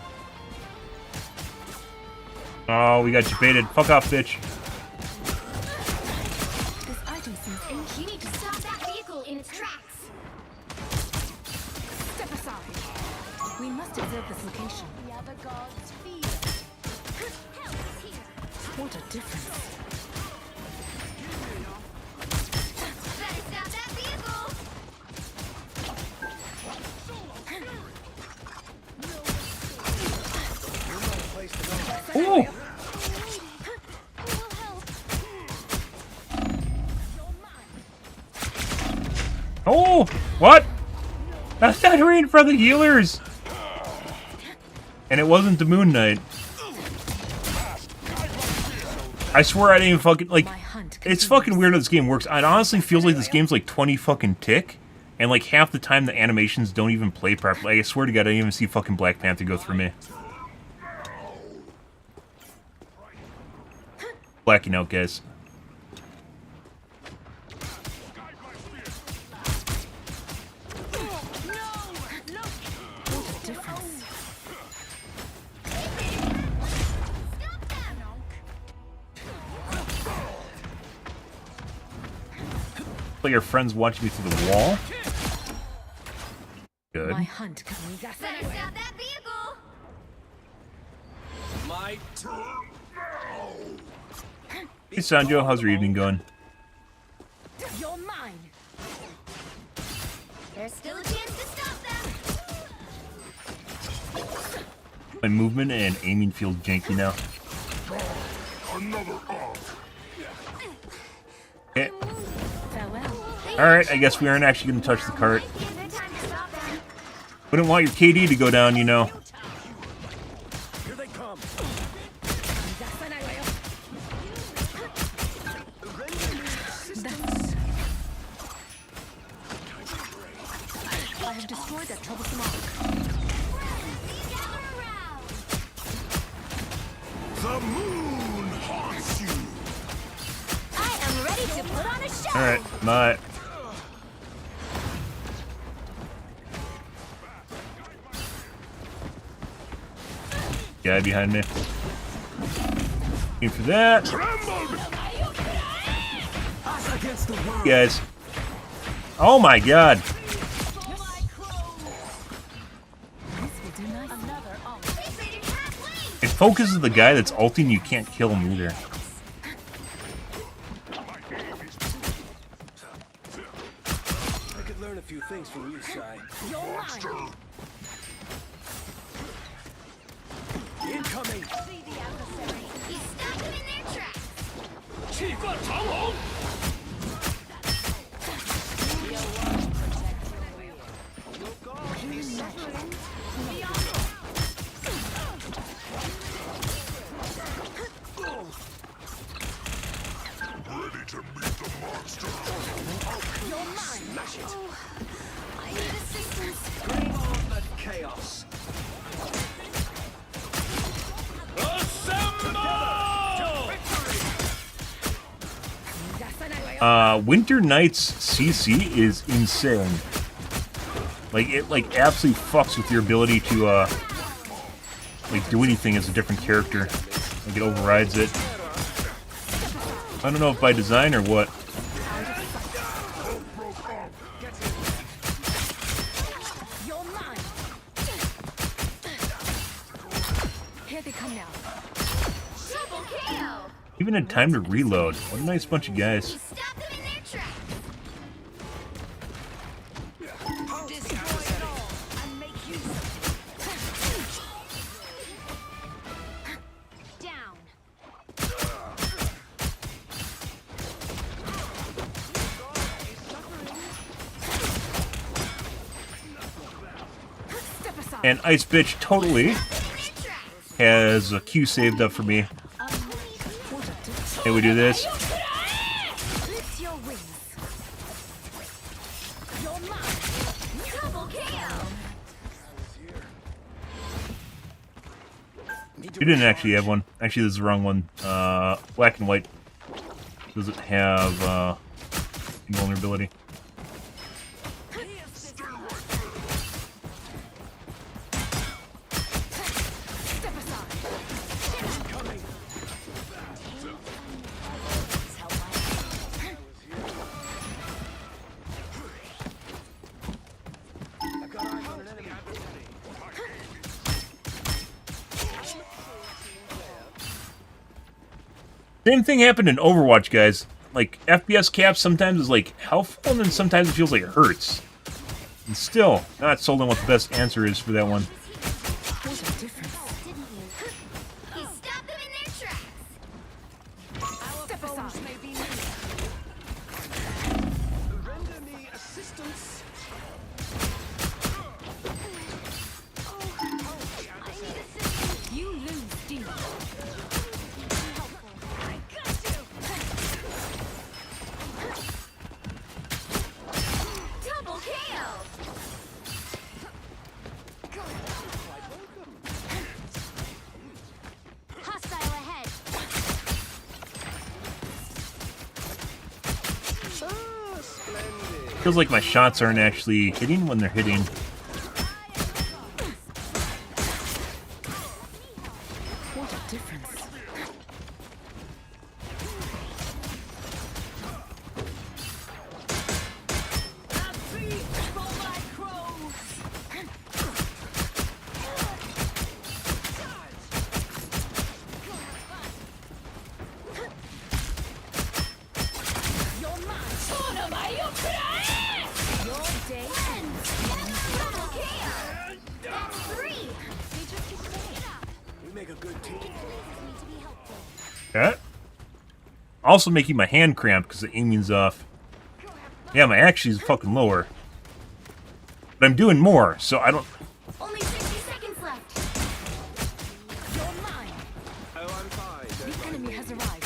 Oh, we got you baited. Fuck off, bitch. This item seems ancient. You need to stop that vehicle in its tracks. Step aside. We must observe this location. The other gods fear. Help is here. What a difference. Better stop that vehicle. Ooh! Will help. Oh! What? That's not rain for the healers! And it wasn't the Moon Knight. I swear I didn't even fucking, like, My hunt it's continues. fucking weird how this game works. It honestly feels like this game's like 20 fucking tick, and like half the time the animations don't even play properly. I swear to God, I didn't even see fucking Black Panther go through me. Blacking out, guys. What a difference. Like your friends watching me through the wall. Good. My hunt continues. Better stop that vehicle. My Hey Sanjo, how's your evening going? You're mine. There's still a chance to stop them. My movement and aiming feels janky now. Another arc. Okay. Farewell. Alright, I guess we aren't actually going to touch the cart. Might be a good time to stop them. Wouldn't want your KD to go down, you know. here they come. I have destroyed that troublesome ark. Gather around. The moon haunts you. I am ready to put on a show. Alright, not. Guy behind me. Looking for that. Us against the world. Guys. Oh my God. This will do nicely. Another ark. It focuses the guy that's ulting, you can't kill him either. I could learn a few things from you, Sai. Incoming. You stuck them in their tracks. 气贯长龙。 Ready to meet the monster. Smash it. I need assistance. Bring on the chaos. Winter Night's CC is insane. Like, it, like, absolutely fucks with your ability to, like do anything as a different character. Like it overrides it. I don't know if by design or what. You're mine. Here they come now. Double KO. Even had time to reload. What a nice bunch of guys. Stop them in their tracks. Down. Step aside. And Ice Bitch totally has a Q saved up for me. Hey, we do this. Lift your wings. You're mine. Double KO. You didn't actually have one. Actually, this is the wrong one. Black and white doesn't have invulnerability. Step aside. Same thing happened in Overwatch, guys. Like, FPS caps sometimes is like helpful, and then sometimes it feels like it hurts. And still, not sold on what the best answer is for that one. What a difference. You stop them in their tracks. Step aside. Render me assistance. I need assistance. You lose, demon. I got you. Double KO. Hostile ahead. Ah, splendid. Feels like my shots aren't actually hitting when they're hitting. What a difference. You're mine. Your day ends. Double KO. That's 3. They just keep it up. We make a good team. Pleases me to be helpful. Okay. Also making my hand cramp because the aiming's off. Yeah, my action is fucking lower. But I'm doing more, so I don't... Only 60 seconds left. You're mine. Oh, I'm fine. Don't The mind enemy me. has arrived.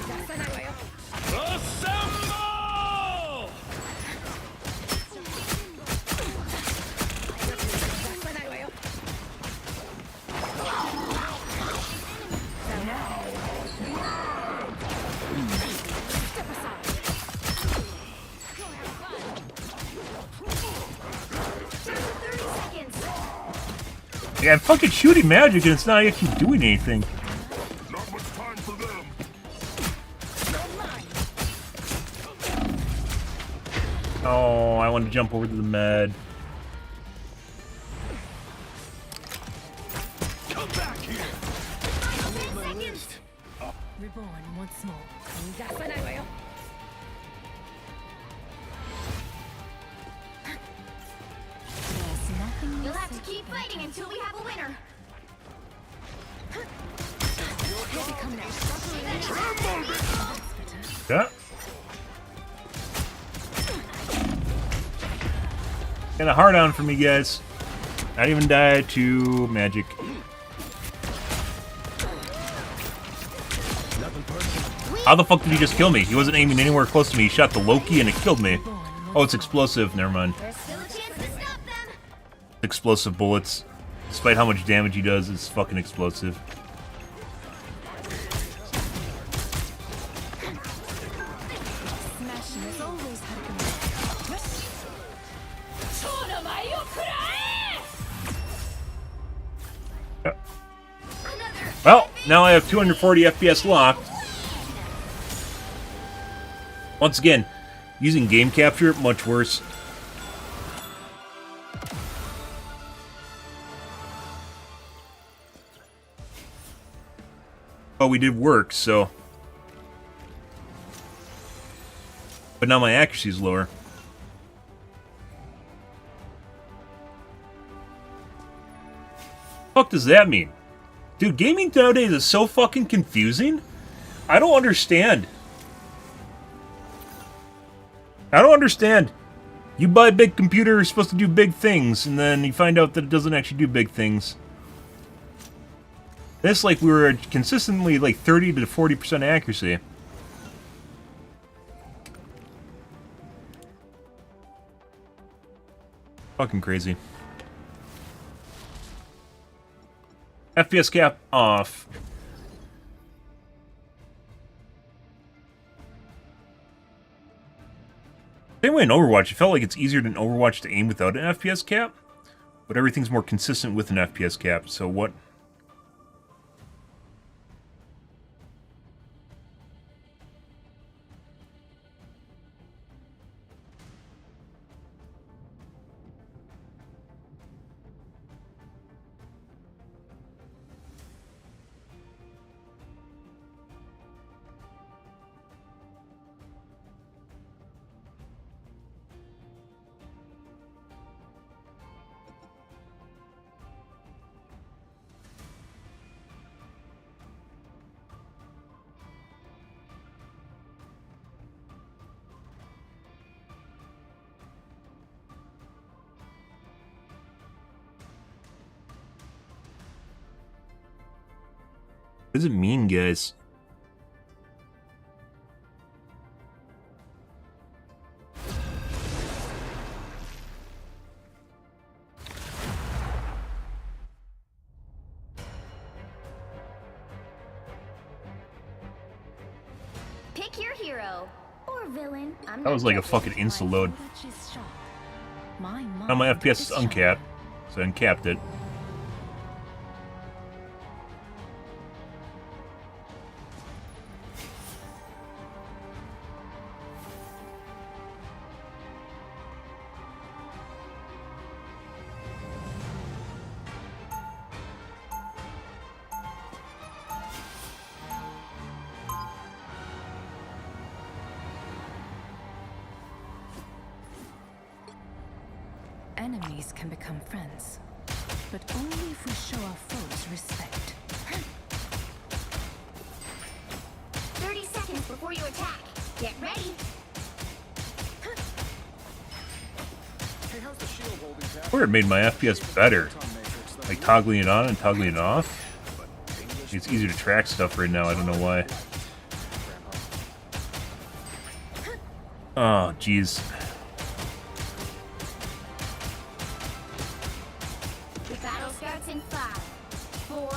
That's an area. Assemble! Step aside. 30 seconds. Yeah, I'm fucking shooting magic and it's not actually doing anything. Not much time for them. Oh, I want to jump over to the med. Come back here! 10 seconds. Reborn once more. That's an area. There's nothing You'll have to keep fighting until we have a winner. Here they come now. Yeah. Kind of hard on for me, guys. Not even die to magic. How the fuck did he just kill me? He wasn't aiming anywhere close to me. He shot the Loki and it killed me. Oh, it's explosive. Never mind. There's still a chance to stop them. Explosive bullets. Despite how much damage he does, it's fucking explosive. Smashing has always had a Well, now I have 240 FPS locked. Once again, using game capture, much worse. But we did work, so... But now my accuracy is lower. What the fuck does that mean? Dude, gaming nowadays is so fucking confusing. I don't understand. I don't understand. You buy a big computer, it's supposed to do big things, and then you find out that it doesn't actually do big things. This, like, we were consistently, like, 30 to 40% accuracy. Fucking crazy. FPS cap off. Same way in Overwatch, it felt like it's easier than Overwatch to aim without an FPS cap, but everything's more consistent with an FPS cap, so what... What does it mean, guys? Pick your hero or villain. I'm That was not like a judging. fucking insta-load. Which is sharp. My Now my mind FPS is is sharp. uncapped, so I uncapped it. Enemies can become friends, but only if we show our foes respect. 30 seconds before you attack. Get ready. Hey, how's the shield holding, Cap? Or it made my FPS better. Like toggling it on and toggling it off. It's easier to track stuff right now, I don't know why. Oh, jeez. The battle starts in 5, 4,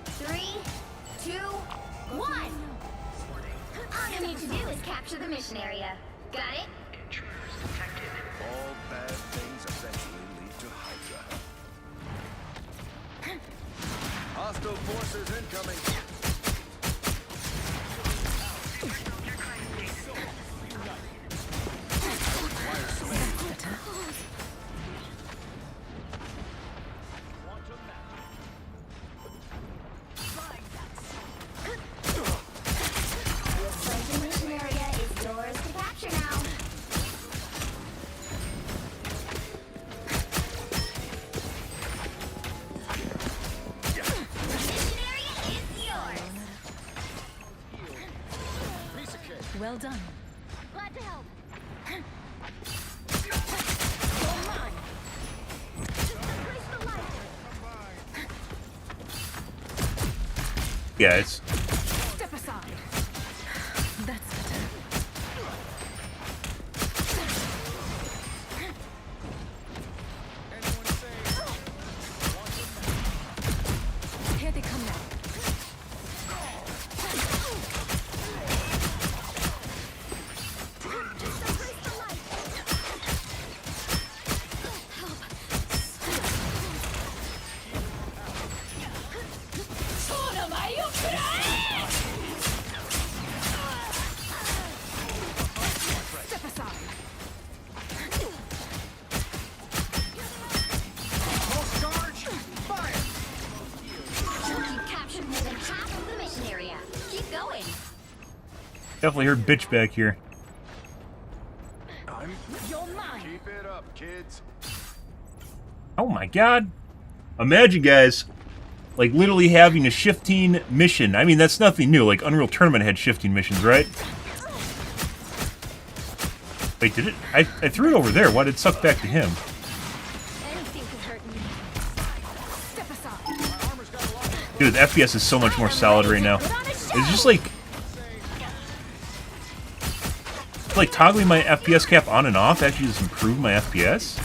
3, 2, 1. All you need to do is capture the mission area. Got it? All bad things eventually lead to Hydra. Hostile forces incoming. Looks like the mission area is yours to capture now. The mission area is yours. Piece of cake. Well done. Glad to help. Yeah, it's... Step aside. That's better. Anyone say, Here they come now. Step aside. Pulse charge! Fire! You've captured more than half of the mission area. Keep going. Definitely heard bitch back here. You're mine. Keep it up, kids. Oh my god. Imagine, guys, like literally having a shifting mission. I mean, that's nothing new. Like Unreal Tournament had shifting missions, right? Wait, did it? I threw it over there. Why did it suck back to him? Anything could hurt me. Step aside. Dude, the FPS is so much more solid right now. It's just like toggling my FPS cap on and off actually just improved my FPS.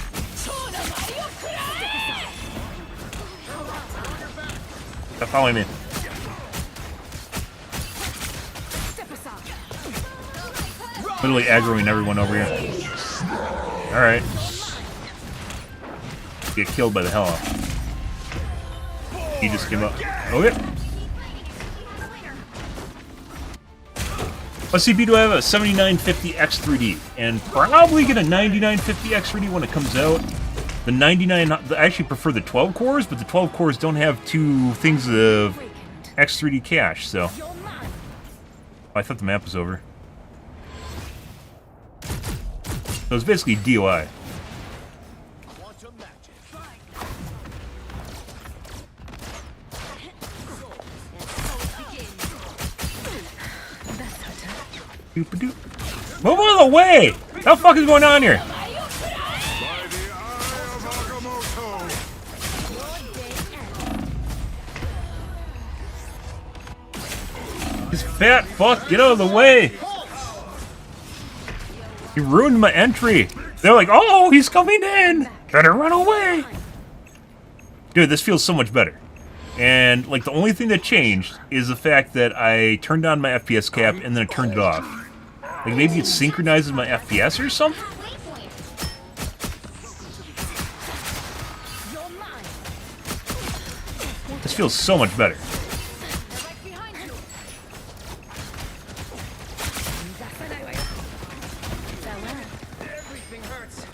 Stop following me. Step aside. Literally aggroing everyone over here. Alright. Get killed by the hell off. He just came up. Oh yeah. Let's see, do I have a 7950 X3D? And probably get a 9950 X3D when it comes out. The 99, I actually prefer the 12 cores, but the 12 cores don't have two things of X3D cache, so. You're mine. Oh, I thought the map was over. So it's basically DOI. Doop-a-doop. Move out of the way! What the fuck is going on here? By the eye of Agamotto! This fat fuck, get out of the way! You ruined my entry! They're like, oh, he's coming in! Better run away! Dude, this feels so much better. And, like, the only thing that changed is the fact that I turned on my FPS cap and then I turned it off. Like, maybe it synchronizes my FPS or something? This feels so much better. Everything hurts.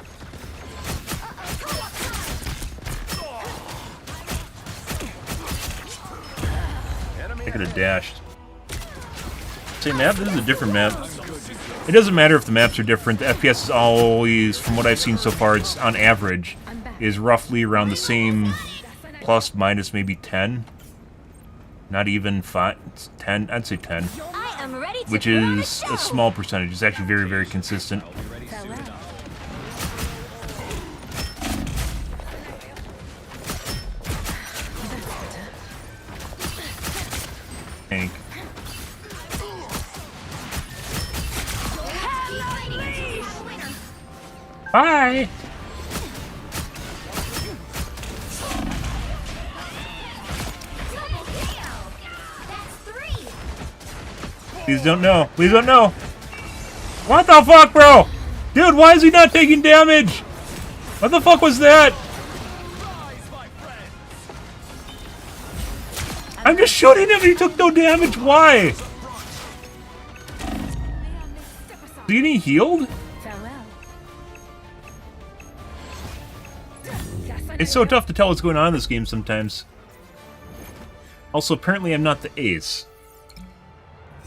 I could have dashed. Same map? This is a different map. It doesn't matter if the maps are different. The FPS is always, from what I've seen so far, it's on average, is roughly around the same, plus, minus, maybe 10. Not even 5, 10, I'd say 10. I am ready to Which put on is show. a small percentage. It's actually very, very consistent. Tank. Bye! Please don't know. Please don't know. What the fuck, bro? Dude, why is he not taking damage? What the fuck was that? I'm just shooting him and he took no damage. Why? Is he getting healed? Farewell. It's so tough to tell what's going on in this game sometimes. Also, apparently I'm not the ace.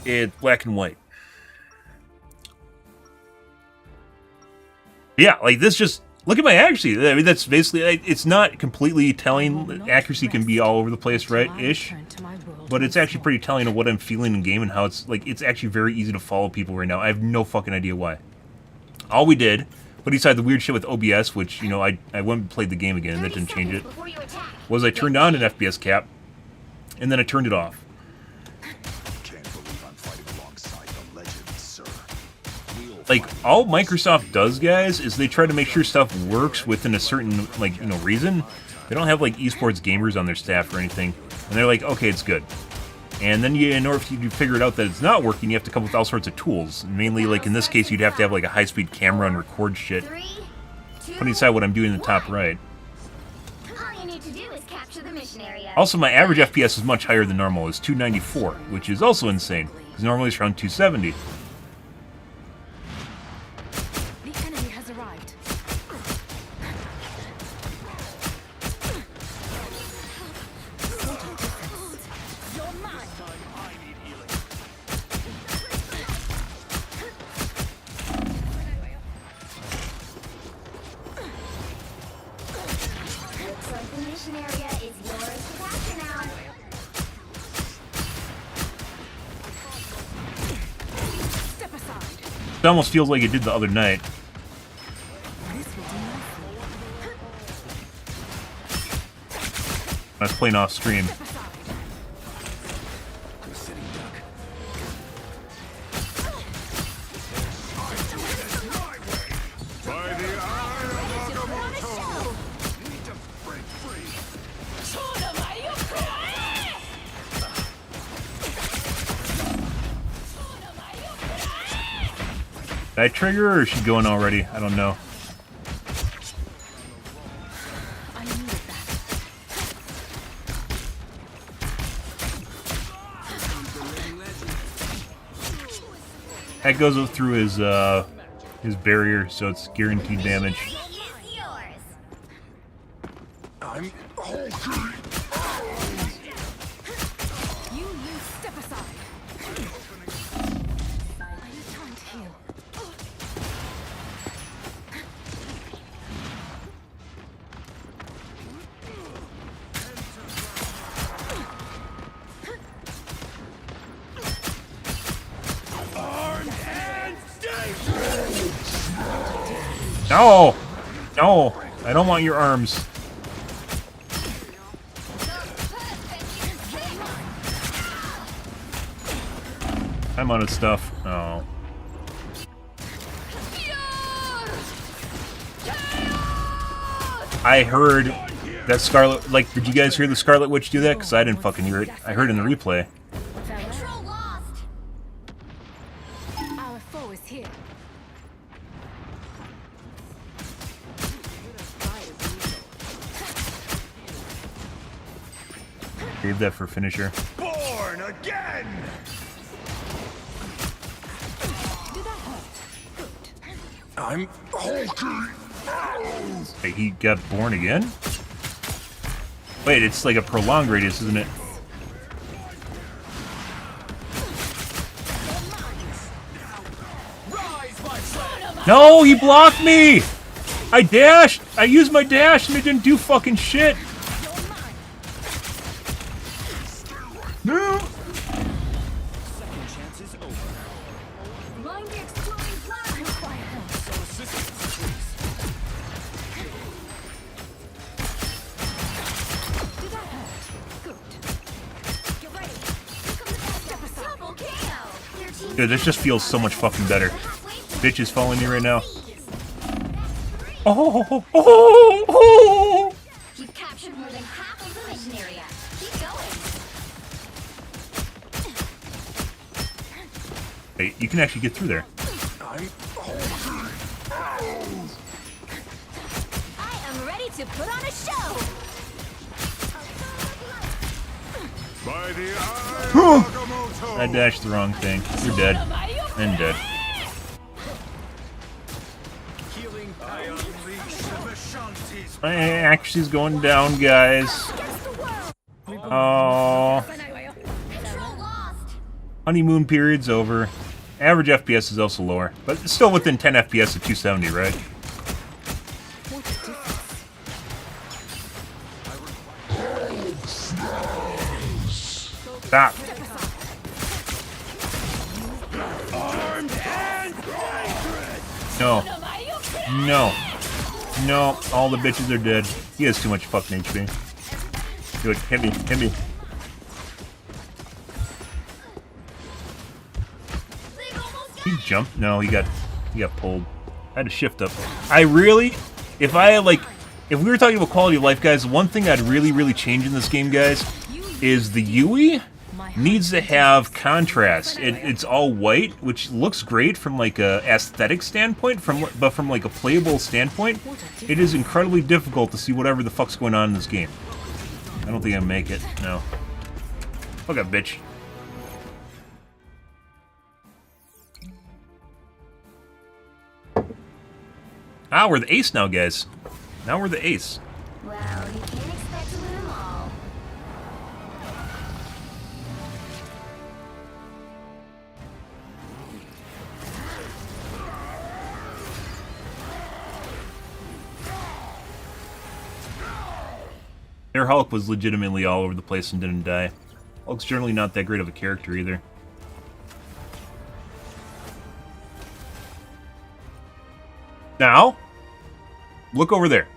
It's black and white. Yeah, like this just... Look at my accuracy. I mean, that's basically... It's not completely telling. Accuracy can be all over the place, right-ish. But it's actually pretty telling of what I'm feeling in game and how it's... Like, it's actually very easy to follow people right now. I have no fucking idea why. All we did, put aside the weird shit with OBS, which, you know, I went and played the game again and that didn't change it, was I turned on an FPS cap, and then I turned it off. Can't believe I'm fighting alongside the legend, sir. Like, all Microsoft does, guys, is they try to make sure stuff works within a certain, like, you know, reason. They don't have, like, esports gamers on their staff or anything. And they're like, okay, it's good. And then, in order for you to figure it out that it's not working, you have to come up with all sorts of tools. Mainly, like, in this case, you'd have to have, like, a high-speed camera and record shit. Putting aside what I'm doing in the top right. All you need to do is capture to the mission area. Also, my average FPS is much higher than normal. It's 294, which is also insane, because normally it's around 270. The enemy has arrived. You're mine. Looks like the mission area is yours to capture now. Step aside. It almost feels like it did the other night. This will do nicely. I was playing off stream. Step aside. I'm a sitting duck. By the eye of Agamotto! Need to break free. Did I trigger her or is she going already? I don't know. I needed that. That goes up through his barrier, so it's guaranteed damage. It is yours. I'm You step aside. Are you trying to heal? No! No! I don't want your arms. I'm out of stuff. Oh. I heard that Scarlet... Like, did you guys hear the Scarlet Witch do that? Because I didn't fucking hear it. I heard it in the replay. Control lost. Our foe is here. Save that for finisher. Born again! Did that hurt? Good. I'm Hey, he got born again? Wait, it's like a prolonged radius, isn't it? No, he blocked me! I dashed! I used my dash and it didn't do fucking shit! No! Second chance is over. Mind the exploding flag. Require help. Some assistance, please. Did that hurt? Good. Get ready. Here comes the Step aside. double KO. Your team Dude, this just feels so much fucking better. halfway to Bitch is following me right now. these. Oh, oh, oh, oh. You've captured more than half of the mission area. Keep going. Wait, you can actually get through there. I am ready to put on a show. By the eye of Agamotto! I dashed the wrong thing. You're dead. And dead. Healing, I unleash the Vishanti's My accuracy's going down, guys. Oh. Control lost. Honeymoon period's over. Average FPS is also lower, but it's still within 10 FPS at 270, right? What a difference. Stop. Step aside. No. No. No. All the bitches are dead. He has too much fucking HP. Do it. Hit me. Hit me. They've almost got He jumped? No, he got pulled. I had to shift up. I really, if we were talking about quality of life, guys, one thing I'd really change in this game, guys, is the UI needs to have contrast. It's all white, which looks great from like a aesthetic standpoint, but from like a playable standpoint, it is incredibly difficult to see whatever the fuck's going on in this game. I don't think I make it. No. Fuck up, bitch. Ah, we're the ace now, guys. Now we're the ace. Well, you can't expect to win them all. Their Hulk was legitimately all over the place and didn't die. Hulk's generally not that great of a character either. Now, look over there.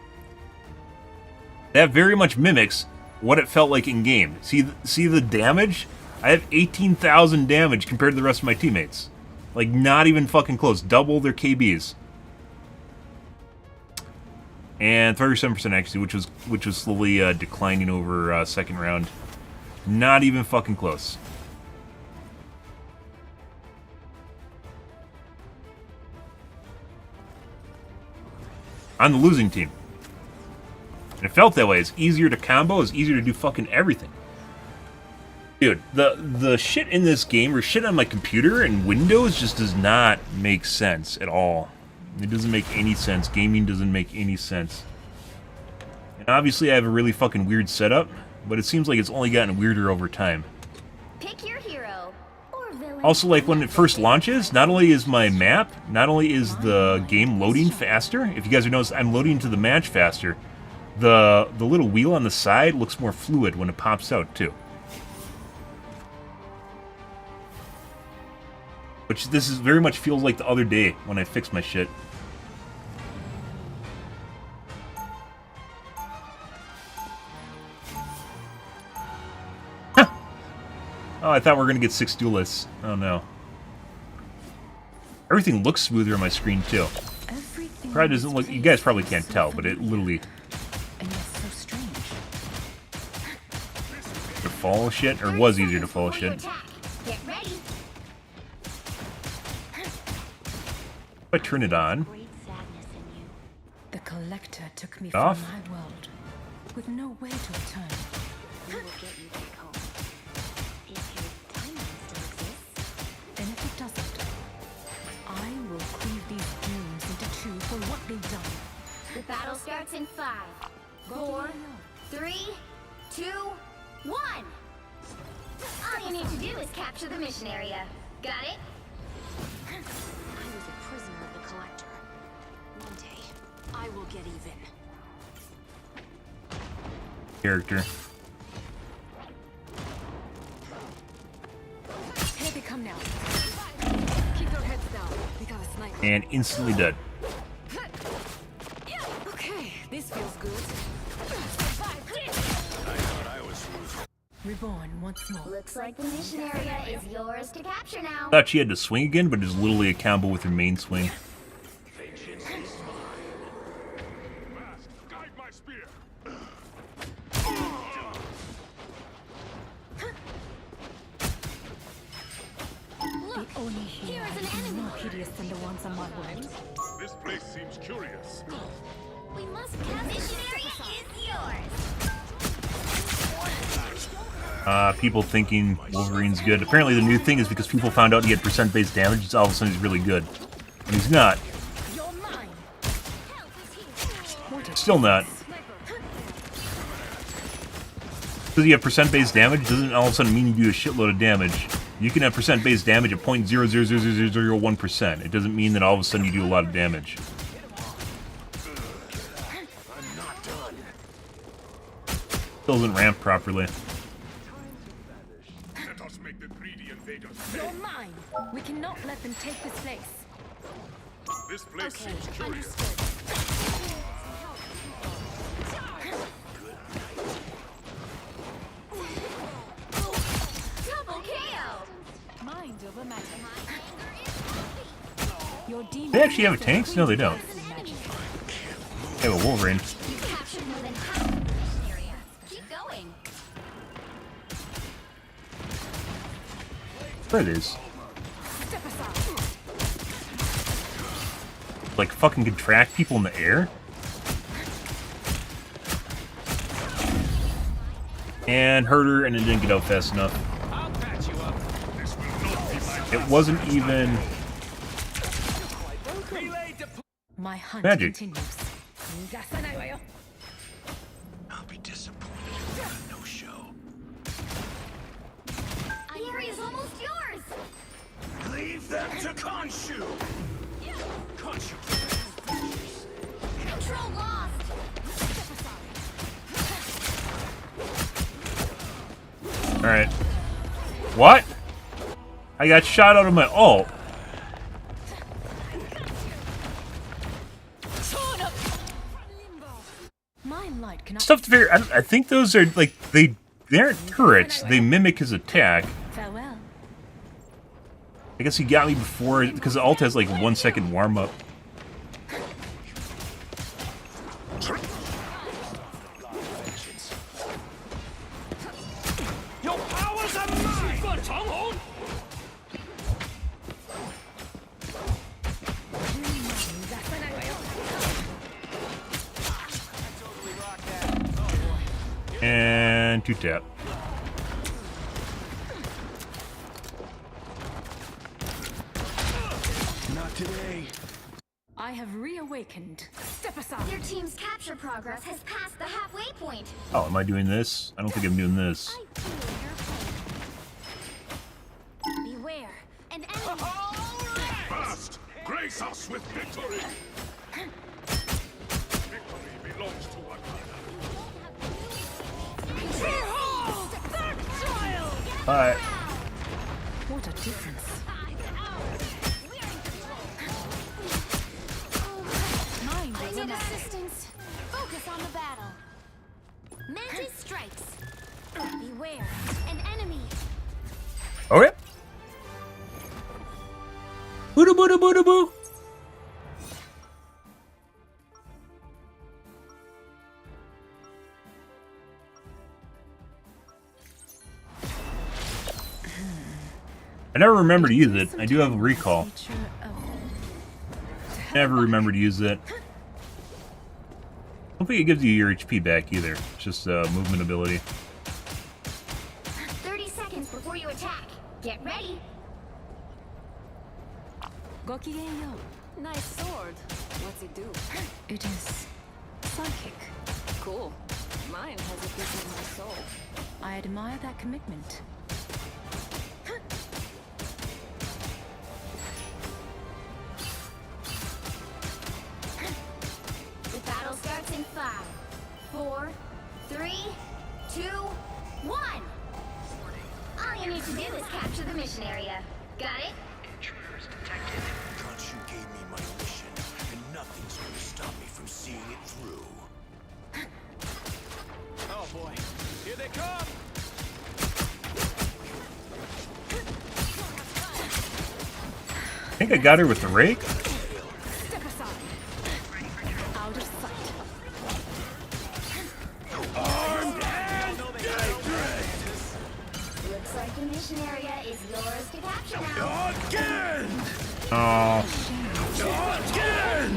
That very much mimics what it felt like in game. See the damage? I have 18,000 damage compared to the rest of my teammates. Like, not even fucking close. Double their KBs. And 37% accuracy, which was slowly declining over second round. Not even fucking close. On the losing team. And it felt that way. It's easier to combo. It's easier to do fucking everything. Dude, the shit in this game, or shit on my computer and Windows, just does not make sense at all. It doesn't make any sense. Gaming doesn't make any sense. And obviously I have a really fucking weird setup, but it seems like it's only gotten weirder over time. Pick your hero or villain. Also, like, when it first launches, not only is my map, not only is the game loading faster, if you guys have noticed, I'm loading to the match faster, the little wheel on the side looks more fluid when it pops out, too. Which this is very much feels like the other day when I fixed my shit. Huh. Oh, I thought we were gonna get 6 duelists. Oh no. Everything looks smoother on my screen too. Probably doesn't look. You guys probably can't tell, but it literally. And yet so strange. To follow shit, or was easier to follow shit. Get ready. If I turn it on. Great sadness in you. The collector took me Off? from my world, with no way to return. We will get you back home. If your timeline still exists. And if it doesn't, I will cleave these dunes into two for what they've done. The battle starts in 5, 4, 3, 2, 1. All you need to do is capture the mission area. Got it? I was a prisoner of the Collector. One day, I will get even. Character. Here they come now. Keep your heads down. We got a sniper. And instantly dead. Okay, this feels good. Reborn once more. Looks like the mission area is yours to capture now. Thought she had to swing again, but it's literally a combo with her main swing. Guide my spear. The Oni here Here is an is enemy. more hideous than the ones on my world. This place seems curious. We must capture mission area is yours. People thinking Wolverine's good. Apparently the new thing is because people found out he had percent-based damage, it's all of a sudden he's really good. And he's not. You're mine. Help is here. Still not. Because you have percent-based damage doesn't all of a sudden mean you do a shitload of damage. You can have percent-based damage at 0.0000001%. It doesn't mean that all of a sudden you do a lot of damage. Still doesn't ramp properly. Let us make the greedy invaders You're pay. mine. We cannot let them take this place. This place Okay, seems curious. understood. Double KO. Mind over matter. Your demon. They actually have a tanks? No, they don't. They have a Wolverine. You captured more than half of the mission area. Keep going. There it is. Step aside. Like, fucking can track people in the air? And hurt her, and it didn't get out fast enough. I'll patch you up. It wasn't even Relay deployed. My hunt magic. continues. I'll be disappointed if no show. The area's almost yours. Leave them to Khonshu! Khonshu! Control lost. Alright. What? I got shot out of my ult. My light cannot. Stuff to figure. I think those are like they aren't turrets. They mimic his attack. Farewell. I guess he got me before because the ult has like 1 second warm up. Your powers are mine! And 2-tap. Not today. I have reawakened. Step aside. Your team's capture progress has passed the halfway point. Oh, am I doing this? I don't think I'm doing this. I feel your pain. Beware, an enemy. First, grace us with victory. Victory belongs to one another. Alright. What a difference. I need assistance. Focus on the battle. Mantis strikes. Beware, an enemy. Okay. Boo boo boo boo boo. I never remember to use it. I do have a recall. Never remember to use it. I don't think it gives you your HP back either. It's just movement ability. 30 seconds before you attack. Get ready. Gokigenyo. Nice sword. What's it do? It is psychic. Cool. Mine has a piece of my soul. I admire that commitment. The battle starts in 5, 4, 3, 2, 1. All you need to do is capture the mission area. Got it? Khonshu gave me my mission, and nothing's gonna stop me from seeing it through. Oh boy. Here they come! I think I got her with the rake. Step aside. Out of sight. Looks like the mission area is yours to capture now. Again! Oh. Again!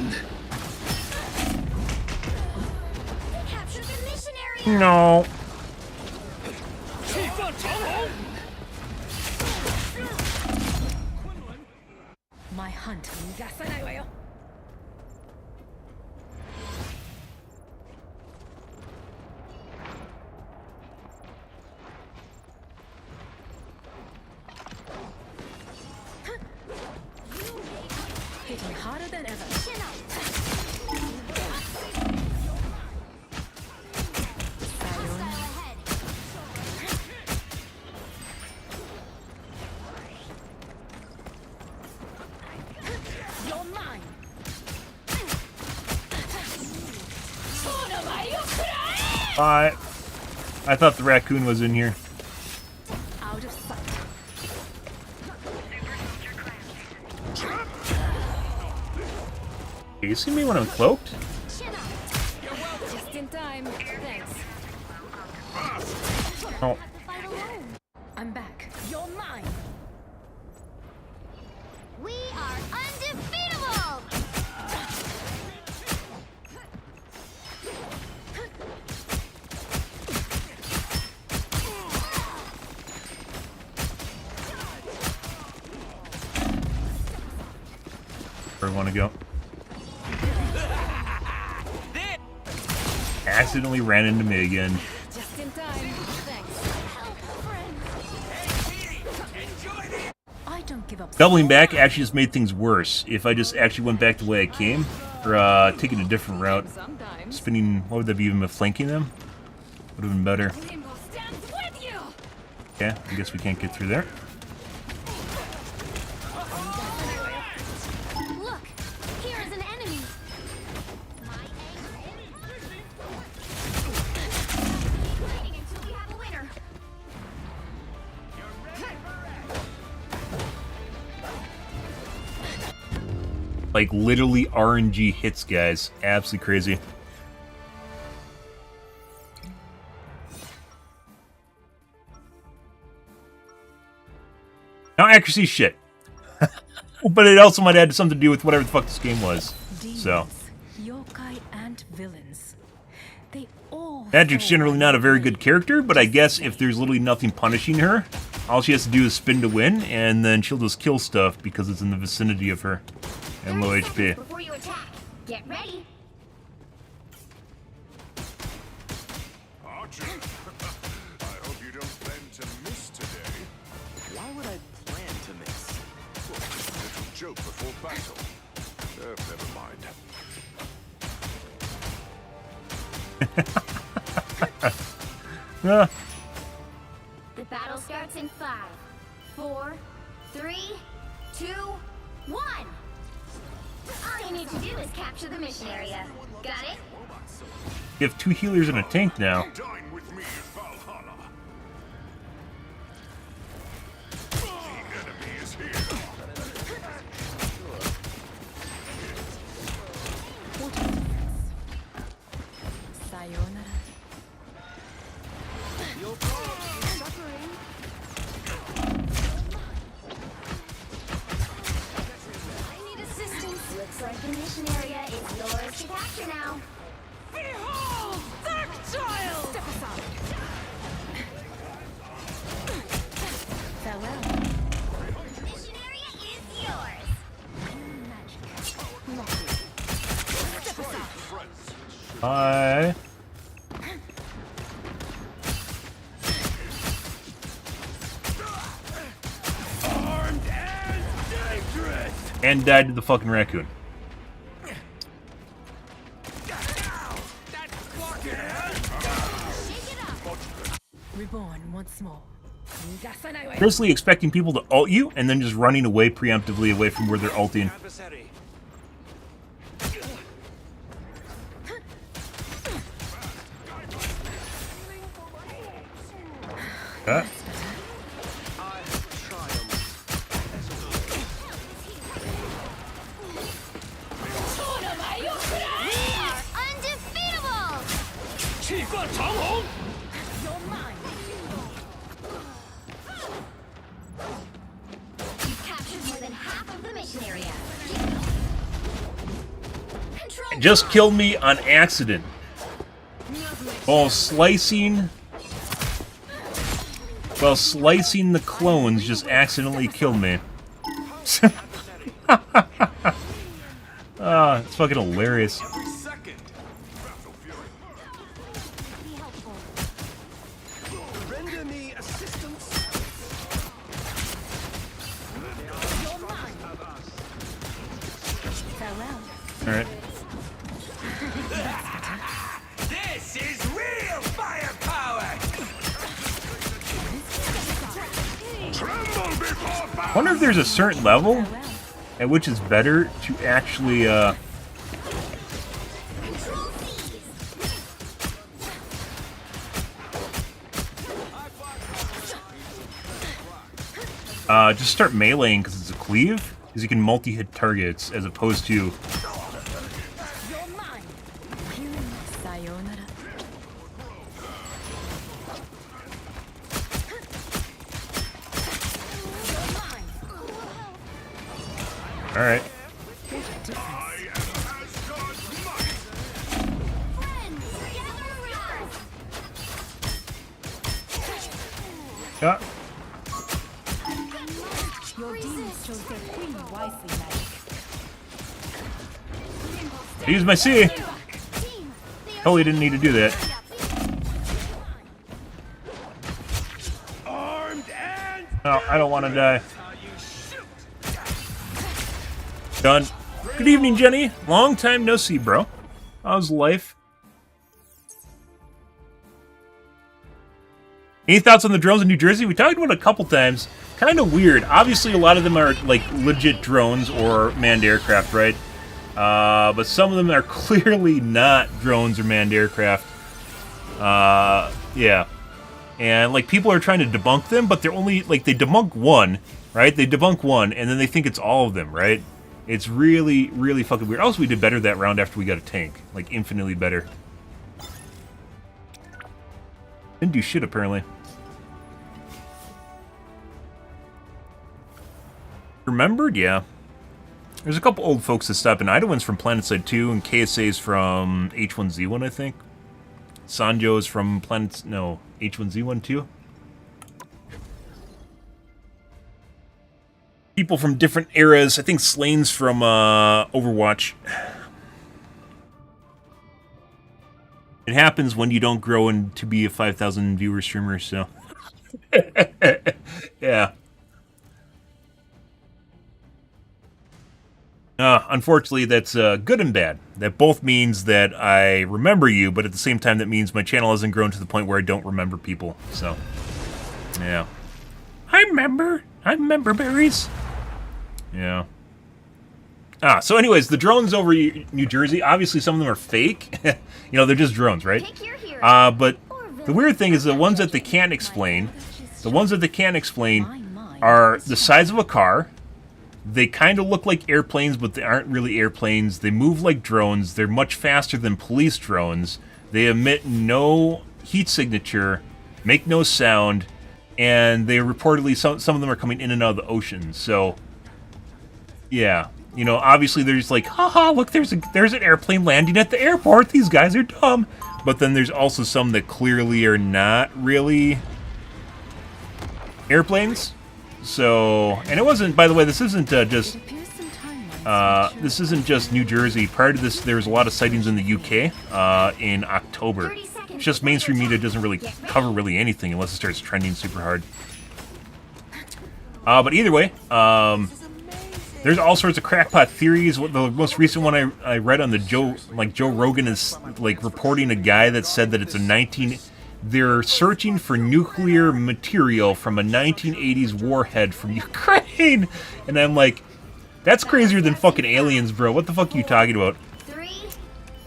Capture the mission area. No. My hunt. Hitting harder than ever. Chin up. Hostile ahead. You're mine. I thought the raccoon was in here. Out of sight. You see me when I'm cloaked? Chin up. Just in time. Thanks. Oh. Have to fight alone. I'm back. You're mine. We are undefeatable. where I want to go. Accidentally ran into me again. Just in time. Thanks. I don't give up. Doubling back actually just made things worse. If I just actually went back the way I came, or taking a different route, spinning, what would that be, even flanking them? Would have been better. Okay, I guess we can't get through there. Look, here is an enemy. Waiting until we have a winner. Like, literally RNG hits, guys. Absolutely crazy. Now, accuracy shit. But it also might have something to do with whatever the fuck this game was. So. Yokai and villains. They all Magic's generally not a very good character, but I guess if there's literally nothing punishing her, all she has to do is spin to win, and then she'll just kill stuff because it's in the vicinity of her. And low 30 HP. seconds before you attack. Get ready. Archer, I hope you don't plan to miss today. Why would I plan to miss? Well, just a little joke before battle. Never mind. Ah, The battle starts in 5, 4, 3, 2, 1. All you need to do is capture the mission area. Got it? you have 2 healers and a tank now. Dine with me in Valhalla. The enemy is here. Sayonara. I need assistance. Looks like the mission area is yours to capture now. Behold, Dark Child! Step aside. Farewell. Mission area is yours. Step aside. Hi. Armed and dangerous! And died to the fucking raccoon. Reborn once more. Basically expecting people to ult you and then just running away preemptively away from where they're ulting. Adversary. Huh? I triumph. Undefeatable! 气贯长虹！ You're mine. You've captured more than half of the mission area. Control Just killed me on accident. While slicing the clones, just accidentally killed me. Ah, it's fucking hilarious. Every second. Battlefield. be helpful. Render me assistance. You're mine. Farewell. Alright. This is real firepower! Tremble before battle. I wonder if there's a certain level at which it's better to actually, Control C's. just start meleeing because it's a cleave, because you can multi-hit targets as opposed to... You're mine. Sayonara. You're mine. Alright. Friends, gather around. Yeah. Your demons chose their queen wisely, magic. Use my C. Totally didn't need to do that. No, I don't want to die. Done. Good evening, Jenny. Long time no see, bro. How's life? Any thoughts on the drones in New Jersey? We talked about it a couple times. Kind of weird. Obviously, a lot of them are like legit drones or manned aircraft, right? But some of them are clearly not drones or manned aircraft. Yeah. And like people are trying to debunk them, but they're only like they debunk one, right? They debunk one, and then they think it's all of them, right? It's really, really fucking weird. Also, we did better that round after we got a tank, like infinitely better. Didn't do shit apparently. Remembered? Yeah. There's a couple old folks that stop in. Idawin's from PlanetSide 2, and KSA's from H1Z1, I think. Sanjo's from H1Z1 too. People from different eras. I think Slane's from Overwatch. It happens when you don't grow and to be a 5,000 viewer streamer, so. Yeah. Unfortunately, that's good and bad. That both means that I remember you, but at the same time, that means my channel hasn't grown to the point where I don't remember people. So, yeah. I remember berries. Yeah. So anyways, the drones over New Jersey, obviously some of them are fake. You know, they're just drones, right? But the weird thing is the ones that they can't explain, are the size of a car. They kind of look like airplanes, but they aren't really airplanes. They move like drones. They're much faster than police drones. They emit no heat signature, make no sound, and they reportedly, some of them are coming in and out of the ocean. So, yeah. You know, obviously they're just like, haha, look, there's an airplane landing at the airport. These guys are dumb. But then there's also some that clearly are not really airplanes. So, and it wasn't, by the way, this isn't just New Jersey. Prior to this, there was a lot of sightings in the UK in October. It's just mainstream media doesn't really cover really anything unless it starts trending super hard. But either way, there's all sorts of crackpot theories. The most recent one I read on the Joe Rogan is like reporting a guy that said that it's they're searching for nuclear material from a 1980s warhead from Ukraine. And I'm like, that's crazier than fucking aliens, bro. What the fuck are you talking about?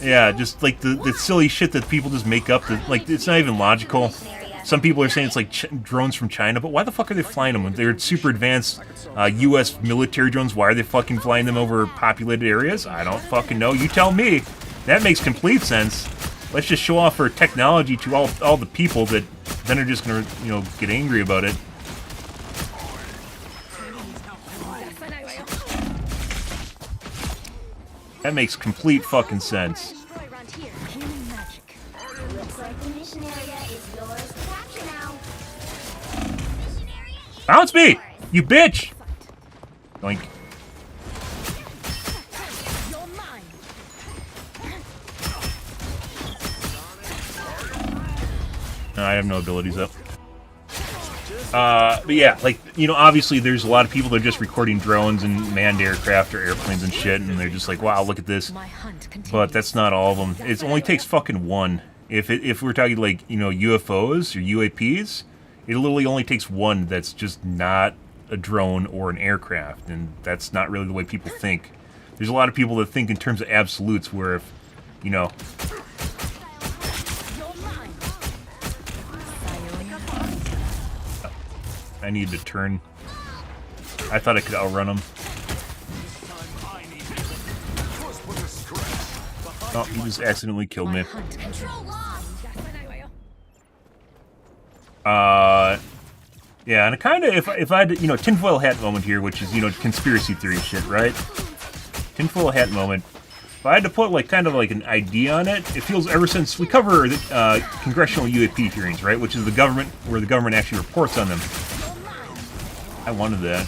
Yeah, just like the silly shit that people just make up. Like, it's not even logical. Some people are saying it's like drones from China, but why the fuck are they flying them? They're super advanced U.S. military drones. Why are they fucking flying them over populated areas? I don't fucking know. You tell me. That makes complete sense. Let's just show off our technology to all the people that then are just gonna, you know, get angry about it. That makes complete fucking sense. Bounce me! You bitch! Doink. No, I have no abilities up. But yeah, like, you know, obviously there's a lot of people that are just recording drones and manned aircraft or airplanes and shit, and they're just like, wow, look at this. But that's not all of them. It only takes fucking one. If we're talking like, you know, UFOs or UAPs, it literally only takes one that's just not a drone or an aircraft, and that's not really the way people think. There's a lot of people that think in terms of absolutes, where if, you know... I need to turn. I thought I could outrun him. Oh, he just accidentally killed me. Yeah, and kind of, if I had, you know, tinfoil hat moment here, which is, you know, conspiracy theory shit, right? Tinfoil hat moment. If I had to put, like, kind of like an idea on it, it feels ever since we cover congressional UAP hearings, right? Which is the government, where the government actually reports on them. I wanted that.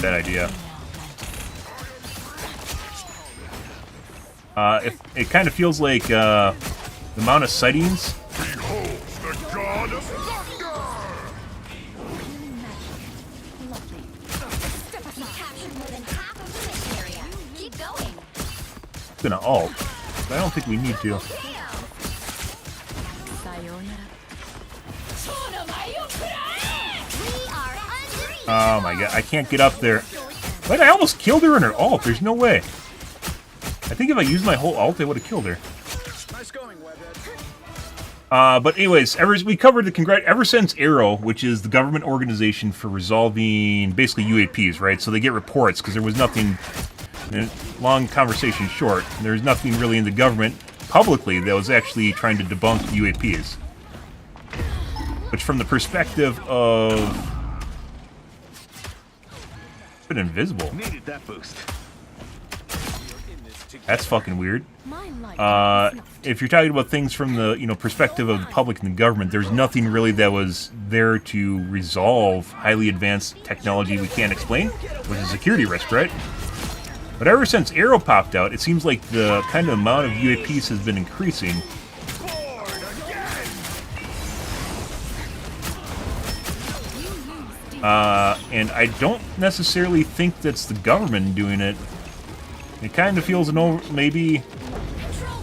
Bad idea. It kind of feels like the amount of sightings. Behold the god of thunder! Captured more than half of the mission area. Keep going. I'm gonna ult, but I don't think we need to. Oh my god, I can't get up there. Wait, I almost killed her in her ult. There's no way. I think if I used my whole ult, I would have killed her. Nice going, Webhead. But anyways, we covered the ever since Arrow, which is the government organization for resolving basically UAPs, right? So they get reports because there was nothing. Long conversation short, there's nothing really in the government publicly that was actually trying to debunk UAPs. Which, from the perspective of. Been invisible. Needed that boost. That's fucking weird. If you're talking about things from the perspective of the public and the government, there's nothing really that was there to resolve highly advanced technology we can't explain, which is a security risk, right? But ever since Arrow popped out, it seems like the kind of amount of UAPs has been increasing. And I don't necessarily think that's the government doing it. It kind of feels maybe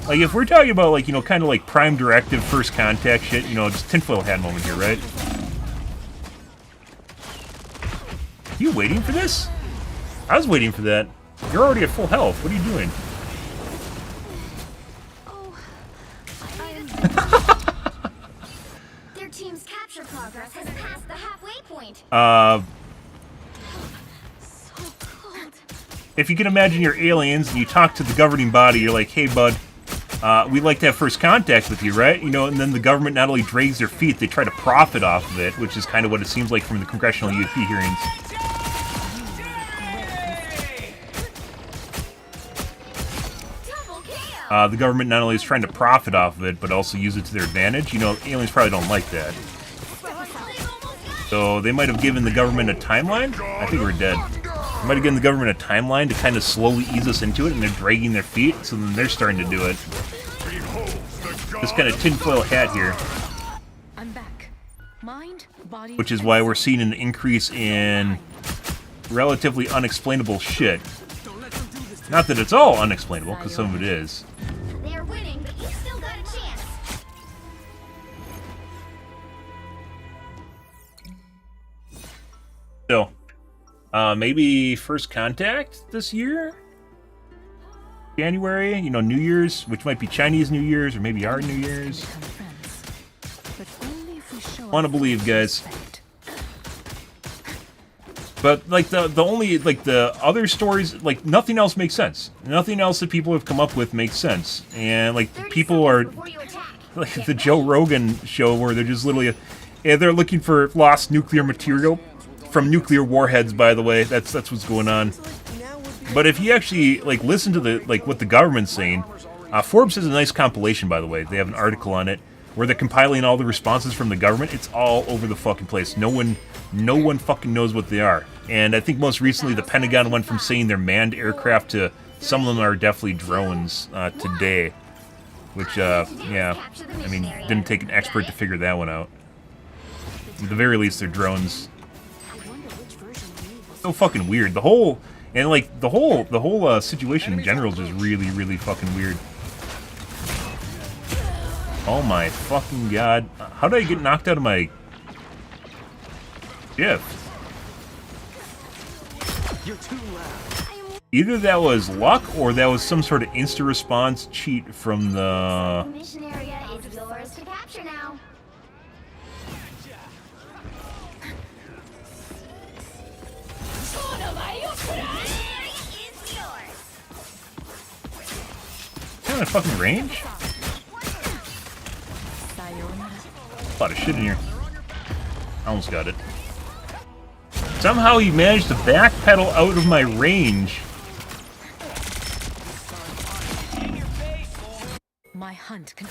like if we're talking about like kind of like Prime Directive, First Contact shit, just tinfoil hat moment here, right? You waiting for this? I was waiting for that. You're already at full health. What are you doing? Their team's capture progress has passed the halfway point. So cold. If you can imagine you're aliens and you talk to the governing body, you're like, hey, bud, we'd like to have first contact with you, right? And then the government not only drags their feet, they try to profit off of it, which is kind of what it seems like from the congressional UAP hearings. The government not only is trying to profit off of it, but also use it to their advantage. Aliens probably don't like that. So they might have given the government a timeline. I think we're dead. They might have given the government a timeline to kind of slowly ease us into it, and they're dragging their feet, so then they're starting to do it. This kind of tinfoil hat here. I'm back. Mind, body, which is why we're seeing an increase in relatively unexplainable shit. Not that it's all unexplainable, because some of it is. They're winning, but you still got a chance. So, maybe First Contact this year? January, New Year's, which might be Chinese New Year's, or maybe our New Year's. Want to believe, guys. But, like, the only, like, the other stories, like, nothing else makes sense. Nothing else that people have come up with makes sense. And, like, people are, like, the Joe Rogan show where they're just literally, they're looking for lost nuclear material from nuclear warheads, by the way. That's what's going on. But if you actually, like, listen to what the government's saying, Forbes has a nice compilation, by the way. They have an article on it where they're compiling all the responses from the government. It's all over the fucking place. No one fucking knows what they are. And I think most recently the Pentagon went from saying they're manned aircraft to some of them are definitely drones today. Which, yeah, I mean, didn't take an expert to figure that one out. At the very least, they're drones. So fucking weird. The whole situation in general is just really, really fucking weird. Oh my fucking god. How did I get knocked out of my shift? You're too loud. Either that was luck or that was some sort of insta-response cheat from the... The mission area is yours to capture now. Is that a fucking range? A lot of shit in here. I almost got it. Somehow he managed to backpedal out of my range. My hunt can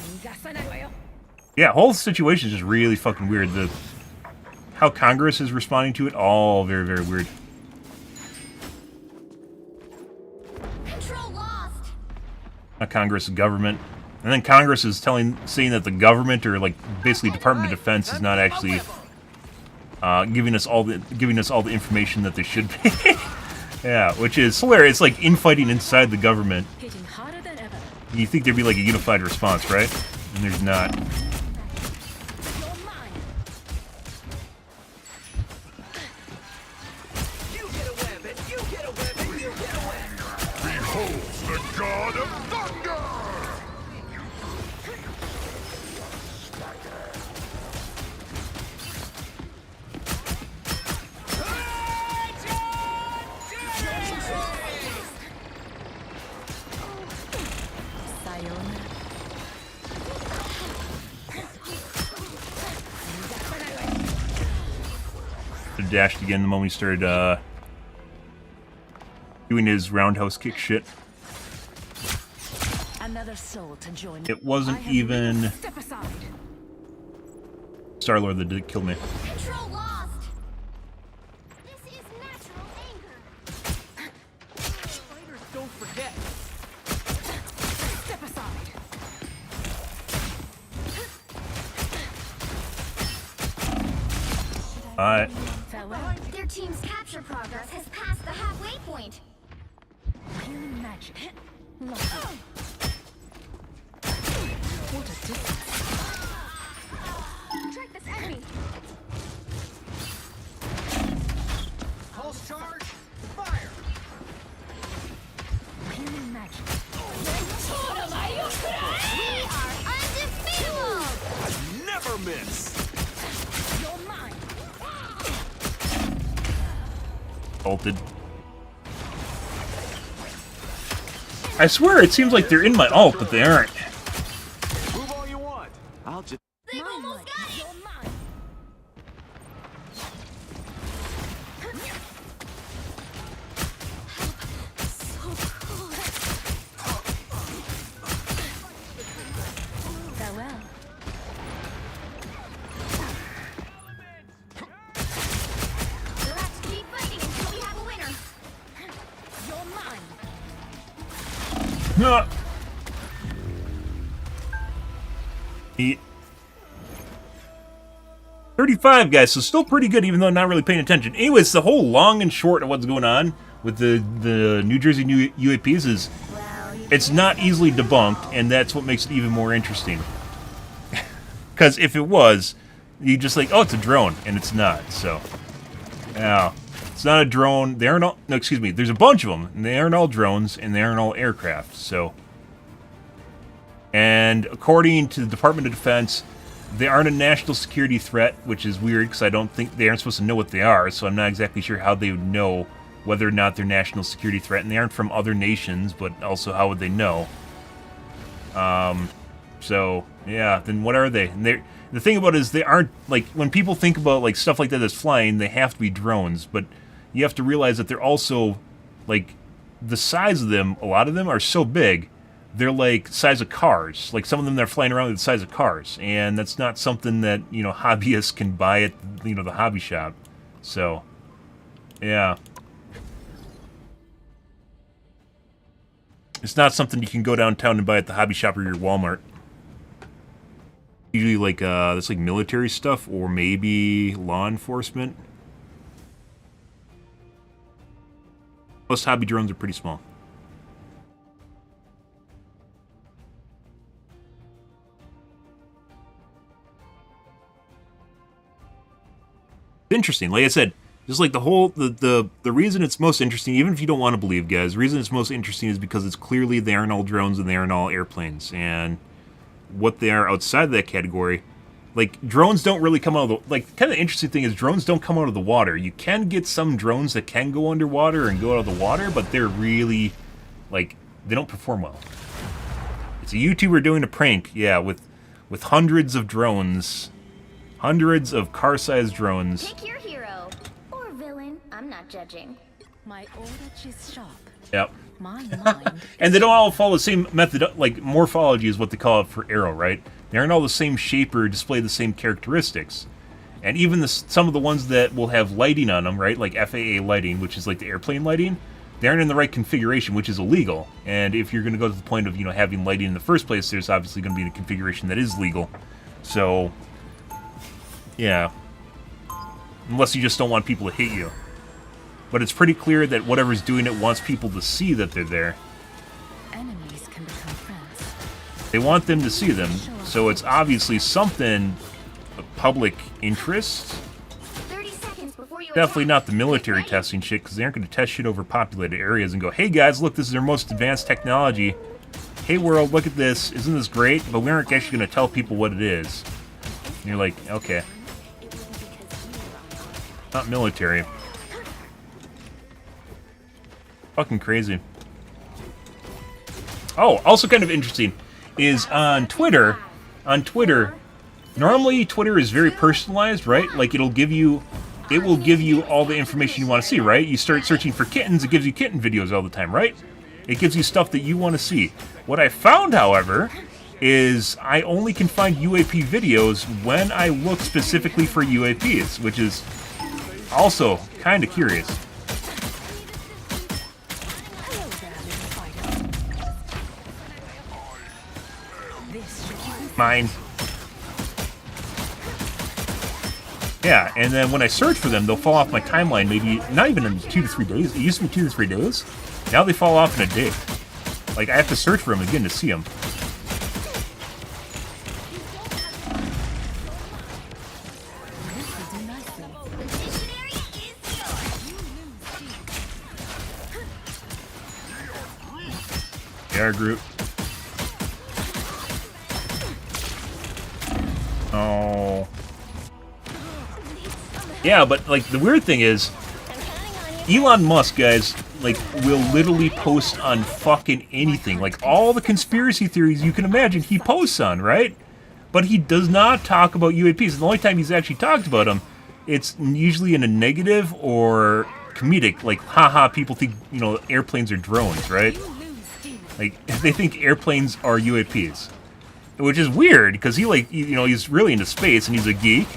Yeah, whole situation is just really fucking weird. How Congress is responding to it, all very, very weird. Congress, government. And then Congress is saying that the government, or like basically Department of Defense, is not actually giving us all the information that they should be. Yeah, which is hilarious. It's like infighting inside the government. Hitting harder than ever. You think there'd be like a unified response, right? And there's not. You're mine. You get away, bitch! You get away, bitch! You get away! Behold the god of thunder! Sayonara. Dashed again the moment he started doing his roundhouse kick shit. Another soul to join. It wasn't I have even little step aside. Star-Lord that did kill me. Control lost. This is natural anger. Fighters don't forget. Step aside. Alright. Farewell. Their team's capture progress has passed the halfway point. Healing magic. Lovely. What a difference. Track this enemy. Pulse charge. Fire. Healing magic. We are undefeatable. Never miss! You're mine. Ulted. I swear it seems like they're in my ult, but they aren't. Move all you want. I'll just... They've almost got it. You're mine. So cool. Farewell. Let's keep fighting until we have a winner. You're mine. Ah. Eat. 35, guys, so still pretty good, even though I'm not really paying attention. Anyways, the whole long and short of what's going on with the New Jersey new UAPs is it's not easily debunked, and that's what makes it even more interesting. Because if it was, you just like, oh, it's a drone, and it's not. So, yeah, it's not a drone. They aren't all. No, excuse me. There's a bunch of them, and they aren't all drones, and they aren't all aircraft. So, and according to the Department of Defense, they aren't a national security threat, which is weird because I don't think they aren't supposed to know what they are. So I'm not exactly sure how they would know whether or not they're national security threat, and they aren't from other nations. But also, how would they know? So yeah, then what are they? And the thing about it is they aren't, like, when people think about like stuff like that that's flying, they have to be drones. But you have to realize that they're also, like, the size of them. A lot of them are so big. They're like size of cars. Like some of them, they're flying around the size of cars, and that's not something that, you know, hobbyists can buy at, you know, the hobby shop. So, yeah, it's not something you can go downtown and buy at the hobby shop or your Walmart. Usually, like that's like military stuff or maybe law enforcement. Most hobby drones are pretty small. Interesting. Like I said, just like the whole the reason it's most interesting, even if you don't want to believe, guys, the reason it's most interesting is because it's clearly they aren't all drones and they aren't all airplanes, and what they are outside of that category, like drones don't really come out of the, like, kind of the interesting thing is drones don't come out of the water. You can get some drones that can go underwater and go out of the water, but they're really, like, they don't perform well. It's a YouTuber doing a prank, yeah, with hundreds of drones. Hundreds of car-sized drones. Pick your hero. Or villain. I'm not judging. My order is sharp. Yep. My mind. And they don't all follow the same method, like morphology is what they call it for arrow, right? They aren't all the same shape or display the same characteristics. And even some of the ones that will have lighting on them, right? Like FAA lighting, which is like the airplane lighting, they aren't in the right configuration, which is illegal. And if you're going to go to the point of, you know, having lighting in the first place, there's obviously going to be a configuration that is legal. So, yeah. Unless you just don't want people to hit you. But it's pretty clear that whatever's doing it wants people to see that they're there. Enemies can become friends. They want them to see them, so it's obviously something of public interest. 30 seconds before you Definitely attack. not the military testing shit, because they aren't going to test shit over populated areas and go, hey guys, look, this is our most advanced technology. Hey world, look at this. Isn't this great? But we aren't actually going to tell people what it is. And you're like, okay. Not military. Fucking crazy. Oh, also kind of interesting is on Twitter. On Twitter, normally Twitter is very personalized, right? Like it will give you all the information you want to see, right? You start searching for kittens, it gives you kitten videos all the time, right? It gives you stuff that you want to see. What I found, however, is I only can find UAP videos when I look specifically for UAPs, which is also kind of curious. Mine. Yeah, and then when I search for them, they'll fall off my timeline maybe, not even in 2 to 3 days. It used to be 2 to 3 days. Now they fall off in a day. Like, I have to search for them again to see them. Air group. Oh. Yeah, but, like, the weird thing is, Elon Musk, guys, like, will literally post on fucking anything. Like, all the conspiracy theories you can imagine, he posts on, right? But he does not talk about UAPs. And the only time he's actually talked about them, it's usually in a negative or comedic. Like, haha, people think, you know, airplanes are drones, right? Like, they think airplanes are UAPs. Which is weird, because he, like, you know, he's really into space, and he's a geek.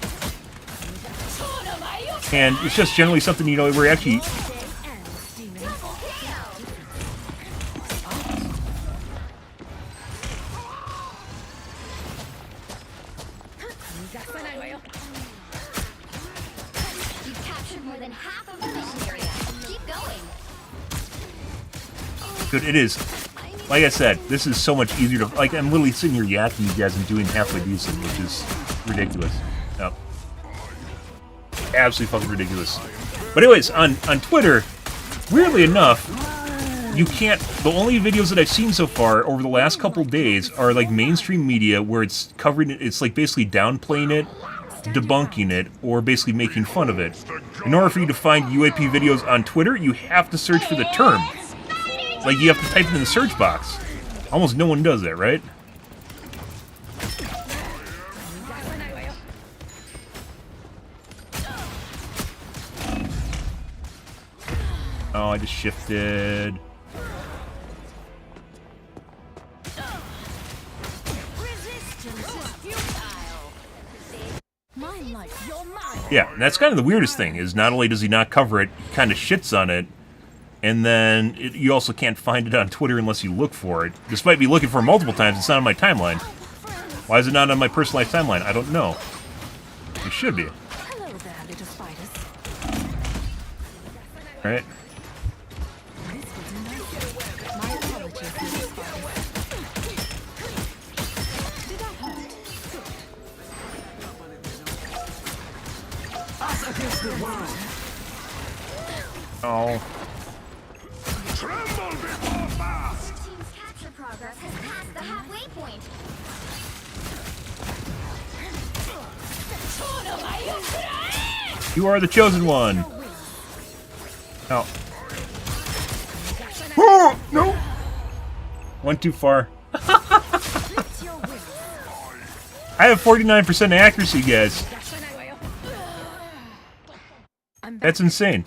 And it's just generally something, you know, where he actually... You've captured more than half of the mission area. Keep going. Dude, it is. Like I said, this is so much easier to... Like, I'm literally sitting here yakking you guys and doing halfway decent, which is ridiculous. Yep. Absolutely fucking ridiculous. But anyways, on Twitter, weirdly enough, you can't... The only videos that I've seen so far over the last couple days are, like, mainstream media where it's covering it... It's, like, basically downplaying it, debunking it, or basically making fun of it. In order for you to find UAP videos on Twitter, you have to search for the term. Like, you have to type it in the search box. Almost no one does that, right? Oh, I just shifted. Yeah, and that's kind of the weirdest thing, is not only does he not cover it, he kind of shits on it. And then you also can't find it on Twitter unless you look for it. Despite me looking for it multiple times, it's not on my timeline. Why is it not on my personalized timeline? I don't know. It should be. Hello there, little spiders. Right? This will do nicely. My apologies, little spiders. Did I hurt? Oh. Tremble before fast! Your team's capture progress has passed the halfway point. You are the chosen one. Oh. Oh, no. Went too far. I have 49% accuracy, guys. That's insane.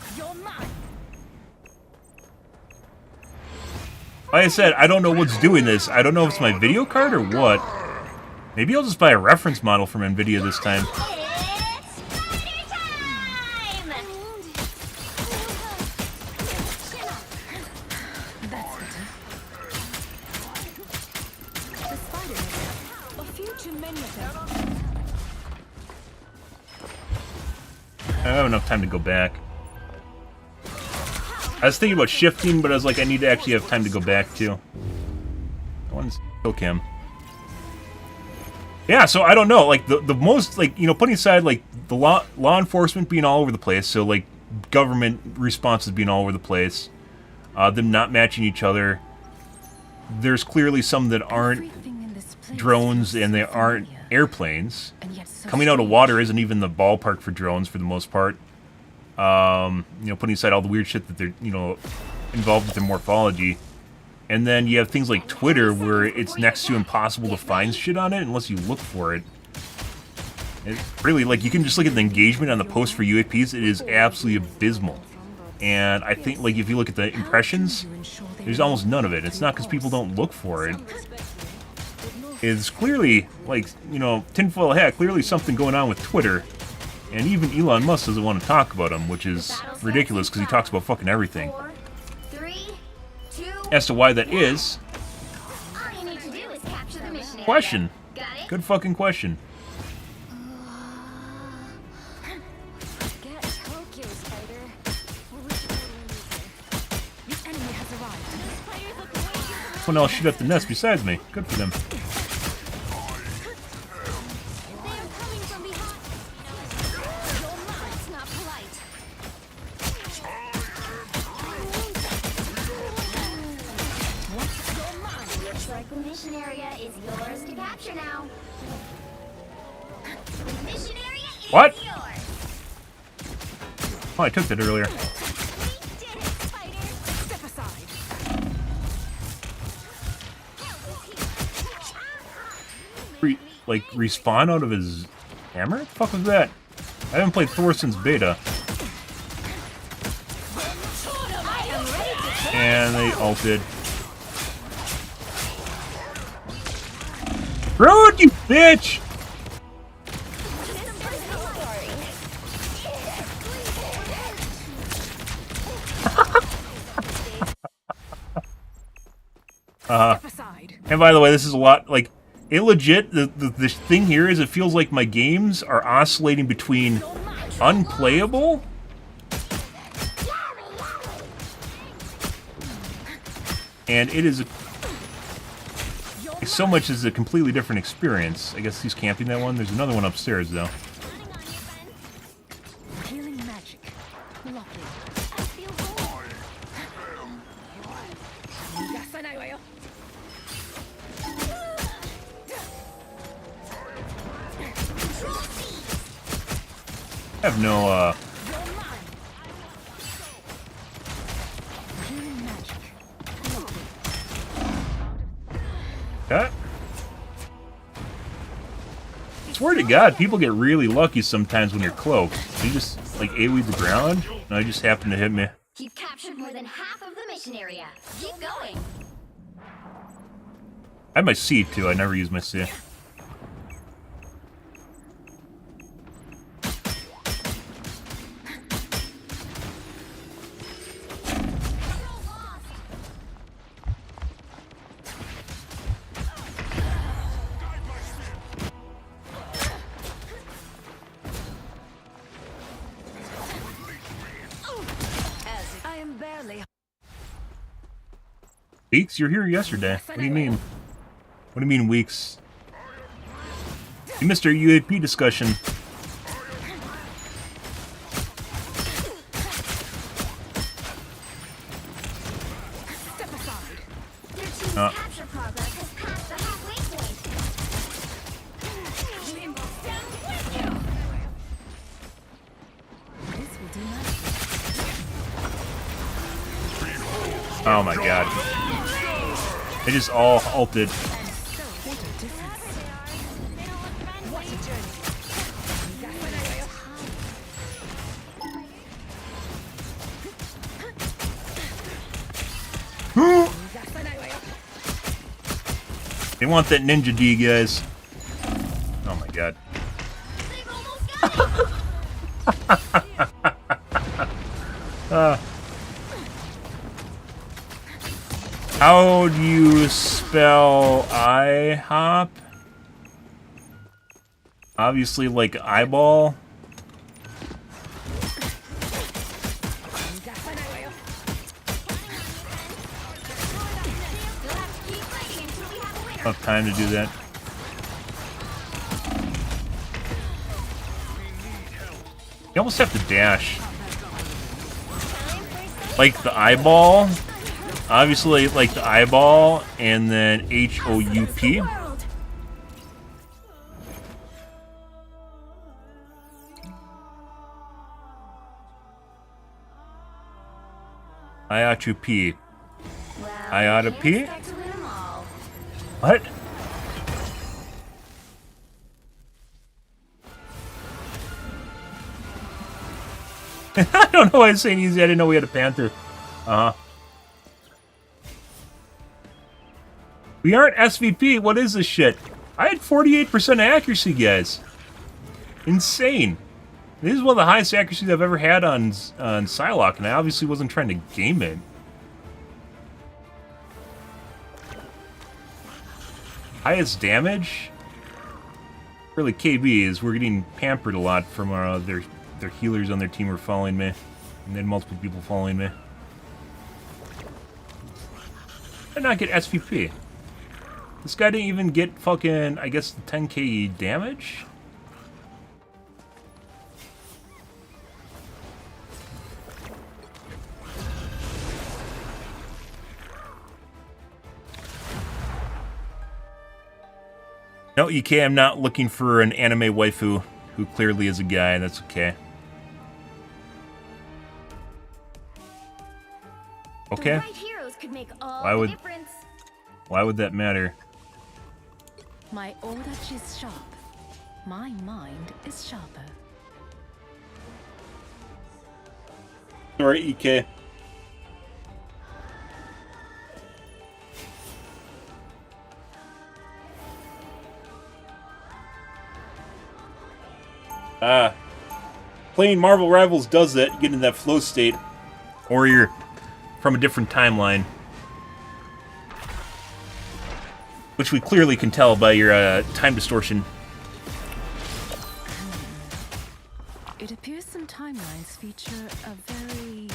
Like I said, I don't know what's doing this. I don't know if it's my video card or what. Maybe I'll just buy a reference model from NVIDIA this time. It's spider time! That's better. The spider area. A few too many of them. I don't have enough time to go back. I was thinking about shifting, but I was like, I need to actually have time to go back too. I want to kill Kim. Yeah, so I don't know. Like the most, like, you know, putting aside like the law enforcement being all over the place, so like government responses being all over the place, them not matching each other. There's clearly some that aren't drones and they aren't airplanes. Coming out of water isn't even the ballpark for drones for the most part. You know, putting aside all the weird shit that they're, you know, involved with their morphology. And then you have things like Twitter where it's next to impossible to find shit on it unless you look for it. It's really, like, you can just look at the engagement on the post for UAPs, it is absolutely abysmal. And I think, like, if you look at the impressions, there's almost none of it. It's not because people don't look for it. It's clearly, like, you know, tinfoil hat, clearly something going on with Twitter. And even Elon Musk doesn't want to talk about him, which is ridiculous because he talks about fucking everything. 3, 2, As to why that is, all you need to do is capture the mission area. question. Got it? Good fucking question. Get Tokyo, Spider. What would you really The enemy has arrived. Someone else shoot up the nest besides me. Good for them. They are coming from behind. That's not polite. Looks like the mission area is yours to capture now. The mission area is What? yours. Oh, I took that earlier. We did it, Spider. Step aside. Like, respawn out of his hammer? What the fuck was that? I haven't played Thor since beta. And they ulted. Rude, you bitch! Step aside. And by the way, this is a lot, like, it legit, the thing here is it feels like my games are oscillating between unplayable and it is so much as a completely different experience. I guess he's camping that one. There's another one upstairs, though. Healing magic. Lovely. I feel bored. I have no, Healing magic. Cut. Swear to God, people get really lucky sometimes when you're cloaked. You just, like, AoE the ground, and I just happen to hit me. You've captured more than half of the mission area. Keep going. I have my C, too. I never use my C. I am barely. Weeks? You're here yesterday. What do you mean? What do you mean, weeks? You missed our UAP discussion. Step aside. Your team's capture progress has passed the halfway point. This will do nicely. Oh my God. They just all ulted. What a difference. What a journey. They want that ninja D, guys. Oh my God. They've almost got it. How do you spell IHOP? Obviously, like eyeball. Enough time to do that. You almost have to dash. Like the eyeball. Obviously, like the eyeball, and then HOUP. I ought to pee. I ought to pee? What? I don't know why I was saying easy. I didn't know we had a panther. We aren't SVP. What is this shit? I had 48% accuracy, guys. Insane. This is one of the highest accuracies I've ever had on Psylocke, and I obviously wasn't trying to game it. Highest damage? Really, KBs. We're getting pampered a lot from their healers on their team are following me. And then multiple people following me. I did not get SVP. This guy didn't even get fucking, I guess, 10k damage? No, EK, I'm not looking for an anime waifu who clearly is a guy. That's okay. Okay. The right heroes could make all Why the would- difference. Why would that matter? My odachi is sharp. My mind is sharper. Sorry, EK. Playing Marvel Rivals does that. You get in that flow state. Or you're from a different timeline. Which we clearly can tell by your time distortion. It appears some timelines feature a very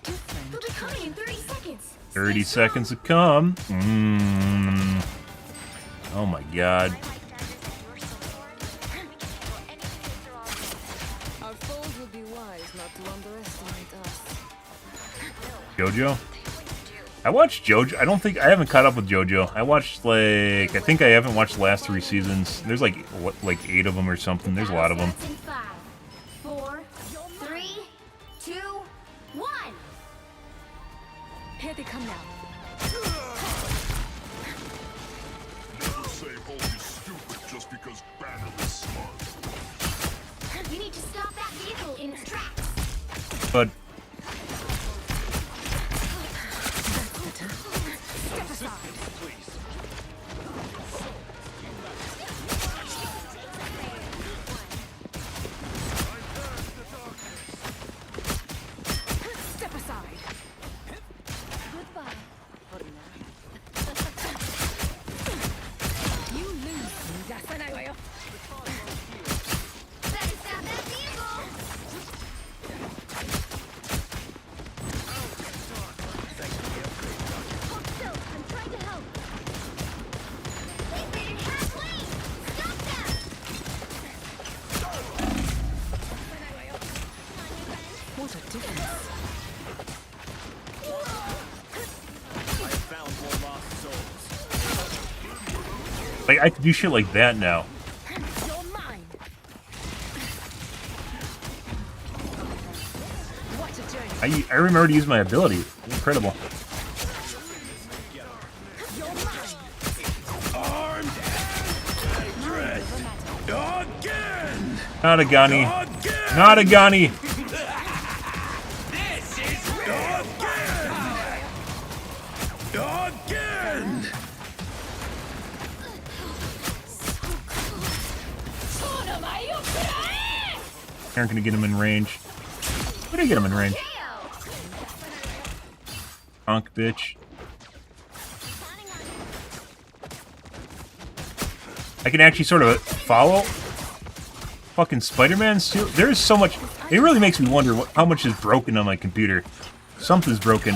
different. They'll be coming in 30 seconds. 30 seconds to come. Oh my god. Our foes would be wise not to underestimate us. JoJo? I watched JoJo. I haven't caught up with JoJo. I watched like, I think I haven't watched the last 3 seasons. There's like, what, like 8 of them or something. There's a lot of them. 5, 4, 3, 2, 1. Here they come now. Never say Hulk is stupid just because Banner is smart. You need to stop that vehicle in its tracks. But Step aside. Goodbye. You lose. Better stop that vehicle. Hold still. I'm trying to help. They've made it halfway. Stop them. What a difference. Found more lost souls. like, I could do shit like that now. You're mine. What a journey. I remember to use my ability. Incredible. You're mine. Armed and dangerous. Again! Not a Gunny. Again! Not a Gunny. This is again! Again! Aren't gonna get him in range. What did I get him in range? Honk, bitch. I can actually sort of follow fucking Spider-Man's too. There's so much. It really makes me wonder how much is broken on my computer. Something's broken.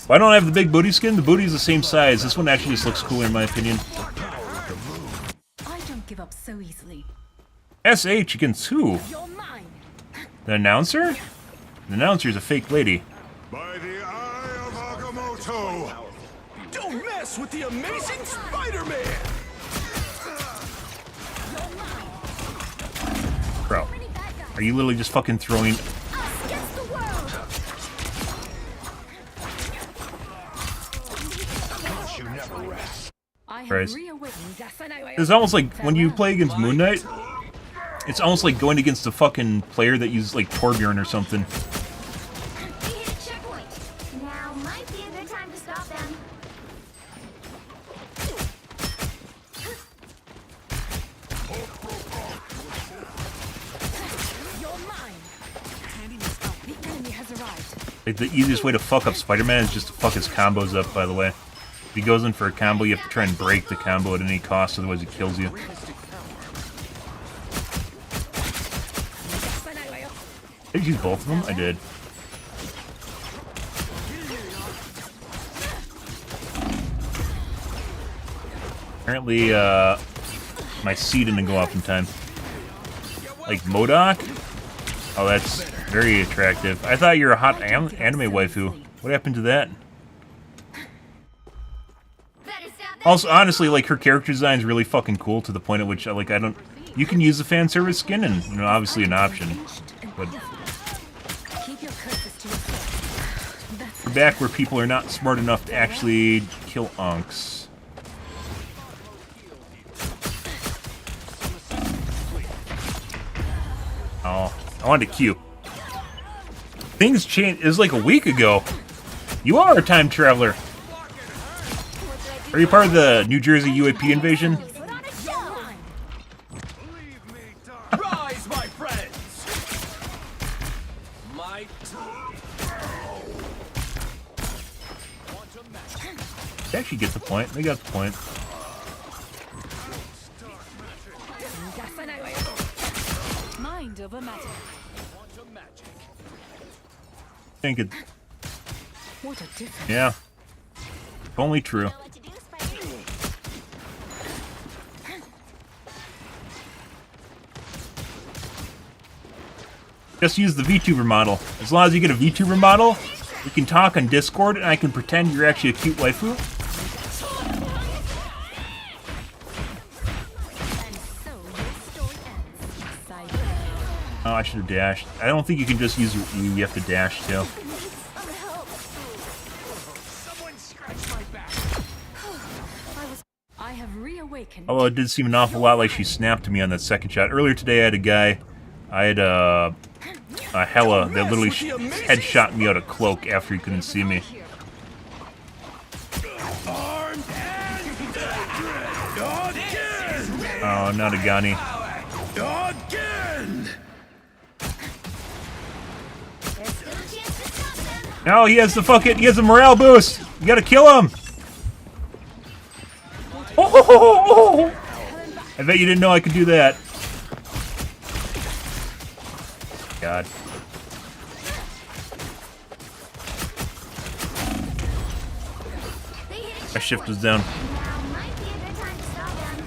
Why don't I have the big booty skin? The booty's the same size. This one actually just looks cooler in my opinion. I don't give up so easily. SH against who? You're mine. The announcer? The announcer's a fake lady. By the eye of Agamotto! Don't mess with the amazing Spider-Man! Bro, are you literally just fucking throwing... Us against the world. I have Christ. reawakened. It's almost like when you play against Moon Knight, it's almost like going against a fucking player that uses like Torbjorn or something. We hit a checkpoint. Now might be a good time to stop them. You're mine. The enemy has arrived. Like, the easiest way to fuck up Spider-Man is just to fuck his combos up, by the way. If he goes in for a combo, you have to try and break the combo at any cost, otherwise he kills you. Did you use both of them? I did. Apparently, my C didn't go off in time. Like MODOK? Oh, that's very attractive. I thought you were a hot anime waifu. What happened to that? Also, honestly, like, her character design is really fucking cool to the point at which, like, I don't... You can use the fan service skin, and, you know, obviously an option. But Keep your curses to yourself. That's we're back where people are not smart enough to actually kill unks. Oh, I wanted to Q. Things changed. It was like a week ago. You are a time traveler. Are you part of the New Jersey UAP invasion? Put on a show. Rise, my friends! Might. They actually get the point. They got the point. mind over matter. I think it. What a difference. Yeah. If only true. Know what to do, Spider? Just use the VTuber model. As long as you get a VTuber model, we can talk on Discord and I can pretend you're actually a cute waifu. And so your story ends. Side. Oh, I should have dashed. I don't think you can just use your E, you have to dash too. I have reawakened. Although it did seem an awful lot like she snapped to me on that second shot. Earlier today I had a guy, I had a Hella that literally headshot me out of cloak after he couldn't see me. Oh, not a Gani. Again! There's still a chance to stop them. No, he has a morale boost! You gotta kill him! Oh, I bet you didn't know I could do that. God. They hit a My shift was down. Now might be a good time to stop them.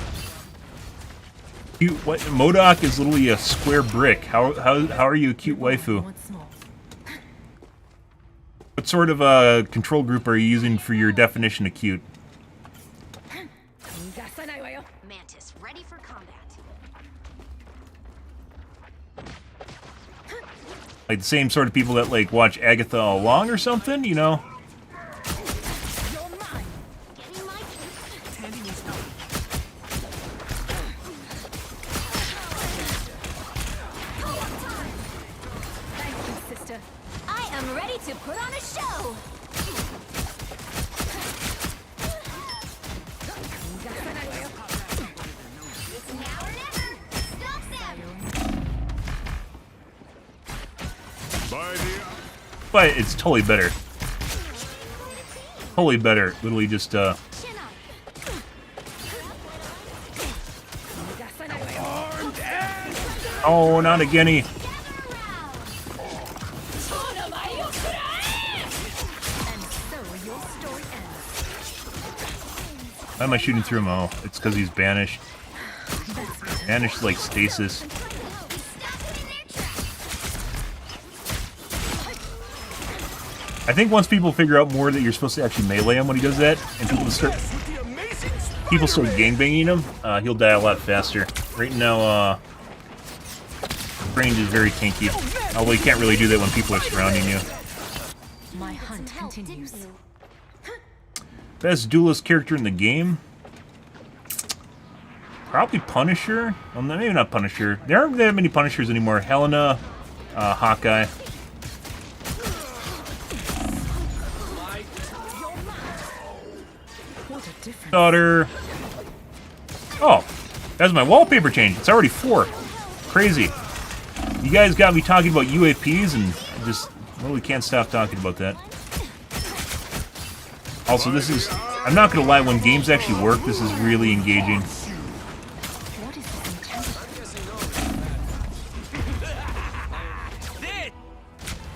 Cute, what? MODOK is literally a square brick. How are you a cute waifu? Once more. What sort of control group are you using for your definition of cute? Mantis, ready for combat. Like the same sort of people that like watch Agatha all along or something, you know? You're mine. Give me my Thank you, sister. I am ready to put on a show. It's now or never. Stop them. By the But it's totally better. Totally better. Literally just, Chin up. Oh, not again. Why am I shooting through him? Oh, it's because he's banished. Banished like stasis. I think once people figure out more that you're supposed to actually melee him when he does that, and people start gangbanging him, he'll die a lot faster. Right now, range is very tanky. Although you can't really do that when people are surrounding you. My hunt continues. Best duelist character in the game? Probably Punisher. Well, maybe not Punisher. There aren't that many Punishers anymore. Helena, Hawkeye. Daughter. Oh, that's my wallpaper change. It's already 4. Crazy. You guys got me talking about UAPs and I just really can't stop talking about that. Also, this is, I'm not gonna lie, when games actually work, this is really engaging.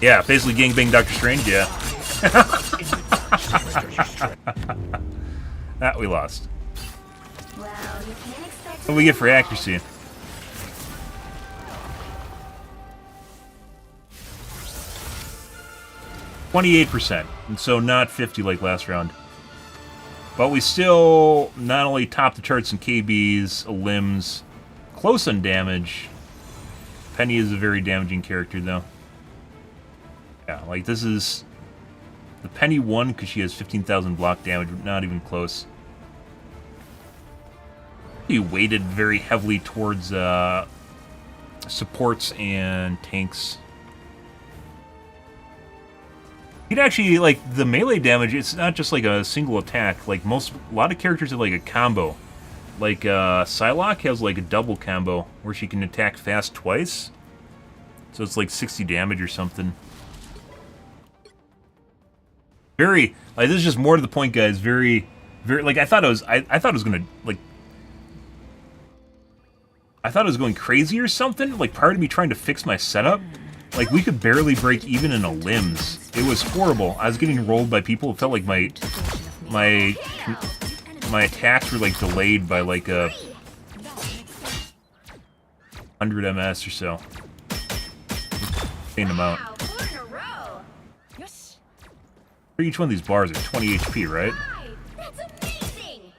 Yeah, basically gangbang Doctor Strange, yeah. That we lost. Well, you can't expect What do we get for accuracy? %, and so not 50 like last round. But we still not only top the charts in KBs, limbs, close on damage. Penny is a very damaging character, though. Yeah, like this is... The Penny won because she has 15,000 block damage, not even close. He weighted very heavily towards supports and tanks. He'd actually, like, the melee damage, it's not just like a single attack. Like, a lot of characters have like a combo. Like, Psylocke has like a double combo where she can attack fast twice. So it's like 60 damage or something. Very, like, this is just more to the point, guys. Very, like, I thought it was gonna, like, I thought it was going crazy or something. Like, part of me trying to fix my setup. Like, we could barely break even in a limbs. It was horrible. I was getting rolled by people. It felt like my attacks were, like, delayed by, like, 100 MS or so. Clean them out. wow, 4 in a row. Each one of these bars are 20 HP, right? Hi, that's amazing.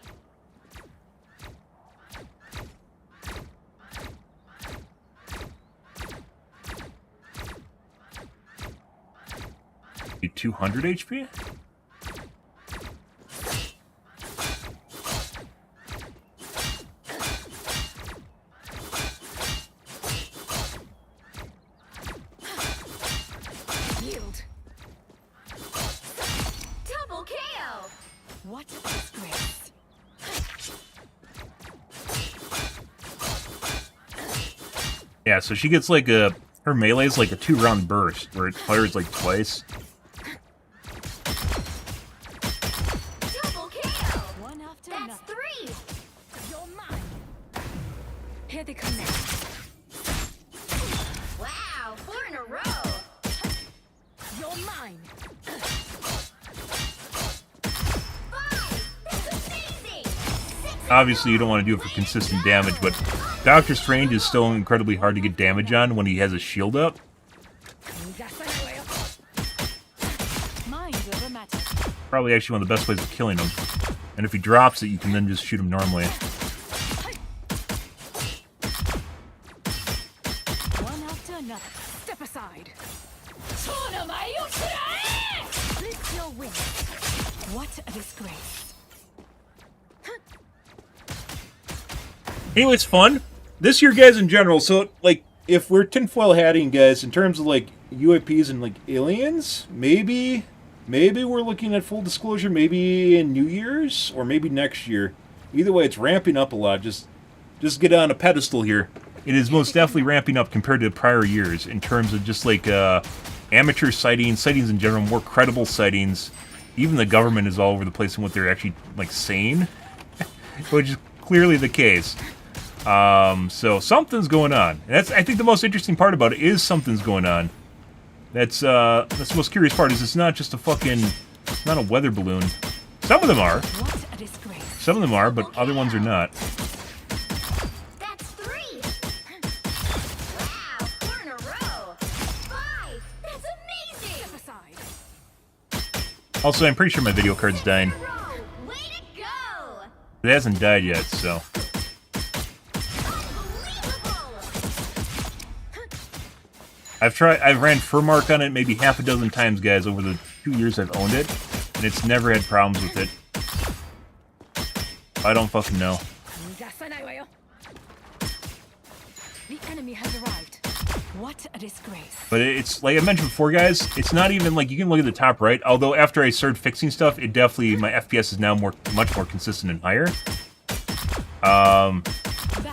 Be 200 HP? Yield. Double KO. What a disgrace. Yeah, so she gets like a... Her melee is like a 2-round burst, where it fires like twice. Double KO. One after That's another. 3. You're mine. Here they come now. Wow, 4 in a row. You're mine. 5. That's amazing. 6 Obviously, you don't want to do it for consistent damage, but Doctor Strange is still incredibly hard to get damage on when he has his shield up. Mind over matter. Probably actually one of the best ways of killing him. And if he drops it, you can then just shoot him normally. One after another. Step aside. Split your wings. What a disgrace. Anyway, it's fun. This year, guys, in general, so, like, if we're tinfoil hatting, guys, in terms of, like, UAPs and, like, aliens, maybe we're looking at full disclosure, maybe in New Year's, or maybe next year. Either way, it's ramping up a lot. Just get on a pedestal here. It is most definitely ramping up compared to prior years in terms of just, like, amateur sightings in general, more credible sightings, even the government is all over the place in what they're actually, like, saying, which is clearly the case. So something's going on. And that's, I think, the most interesting part about it is something's going on. That's the most curious part, is it's not just a fucking, it's not a weather balloon. Some of them are. What a disgrace. Some of them are, but other ones are not. That's 3. Wow, 4 in a row. 5. That's amazing. Step aside. Also, I'm pretty sure my video card's dying. In a row. Way to go. It hasn't died yet, so. Unbelievable. I've ran Furmark on it maybe half a dozen times, guys, over the 2 years I've owned it, and it's never had problems with it. I don't fucking know. The enemy has arrived. What a disgrace. But it's, like I mentioned before, guys, it's not even, like, you can look at the top right, although after I started fixing stuff, it definitely, my FPS is now much more consistent and higher.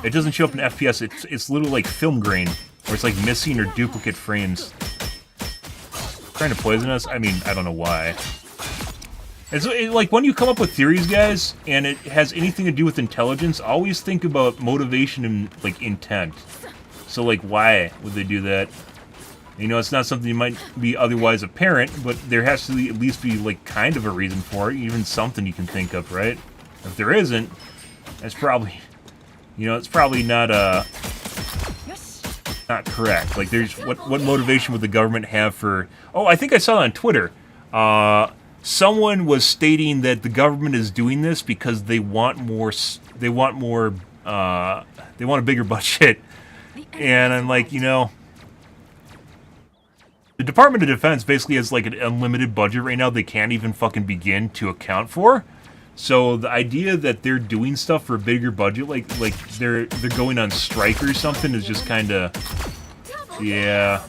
It doesn't show up in FPS, it's little, like, film grain, where it's, like, missing or duplicate frames. Trying to poison us? I mean, I don't know why. It's like, when you come up with theories, guys, and it has anything to do with intelligence, always think about motivation and, like, intent. So, like, why would they do that? You know, it's not something you might be otherwise apparent, but there has to at least be, like, kind of a reason for it, even something you can think of, right? If there isn't, that's probably, you know, it's probably not correct. Like, there's, what motivation would the government have for... Oh, I think I saw it on Twitter. Someone was stating that the government is doing this because they want a bigger budget. And I'm like, you know, the Department of Defense basically has like an unlimited budget right now they can't even fucking begin to account for. So the idea that they're doing stuff for a bigger budget, like they're going on strike or something, is just kind of, yeah.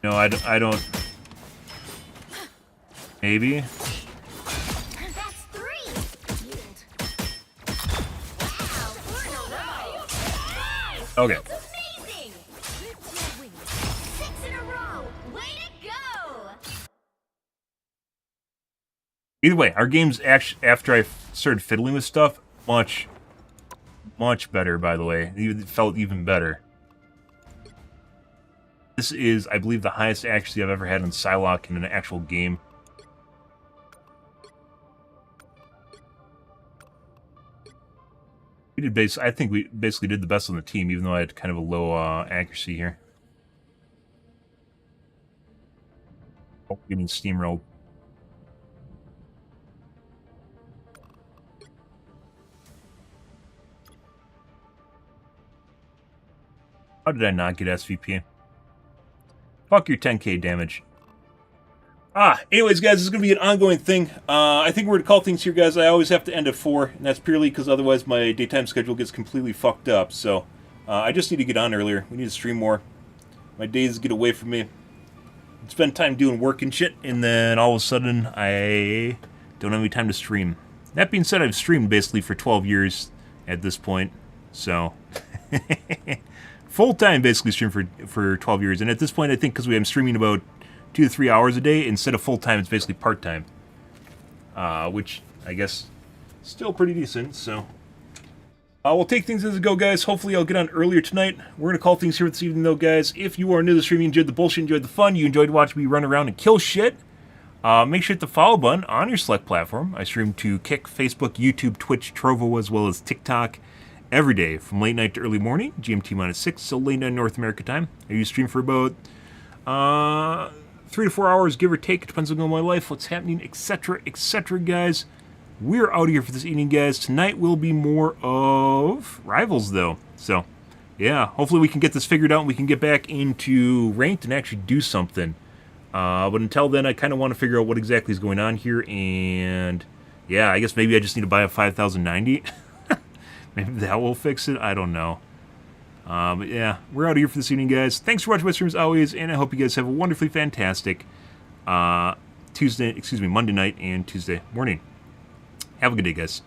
No, I don't. Maybe. That's 3. Wow, 4 in a row. Okay. That's amazing. 6 in a row. Way to go. Either way, our game's actually, after I started fiddling with stuff, much better, by the way. It felt even better. This is, I believe, the highest accuracy I've ever had on Psylocke in an actual game. I think we basically did the best on the team, even though I had kind of a low accuracy here. Oh, getting steamrolled. How did I not get SVP? Fuck your 10k damage. Anyways, guys, this is going to be an ongoing thing. I think we're going to call things here, guys. I always have to end at 4, and that's purely because otherwise my daytime schedule gets completely fucked up. So, I just need to get on earlier. We need to stream more. My days get away from me. Spend time doing work and shit, and then all of a sudden, I don't have any time to stream. That being said, I've streamed basically for 12 years at this point. So, full-time basically streamed for 12 years. And at this point, I think because I'm streaming about 2 to 3 hours a day, instead of full-time, it's basically part-time. Which, I guess, still pretty decent, so. We'll take things as it go, guys. Hopefully I'll get on earlier tonight. We're going to call things here this evening, though, guys. If you are new to the stream, you enjoyed the bullshit, enjoyed the fun, you enjoyed watching me run around and kill shit, make sure to hit the follow button on your select platform. I stream to Kick, Facebook, YouTube, Twitch, Trovo, as well as TikTok every day from late night to early morning, GMT-6, so late night North America time. I usually stream for about 3 to 4 hours, give or take. It depends on my life, what's happening, etc., etc., guys. We're out of here for this evening, guys. Tonight will be more of Rivals, though. So, yeah, hopefully we can get this figured out and we can get back into Ranked and actually do something. But until then, I kind of want to figure out what exactly is going on here. And, yeah, I guess maybe I just need to buy a 5090. Maybe that will fix it. I don't know. But, yeah, we're out of here for this evening, guys. Thanks for watching my streams, as always. And I hope you guys have a wonderfully fantastic Monday night and Tuesday morning. Have a good day, guys.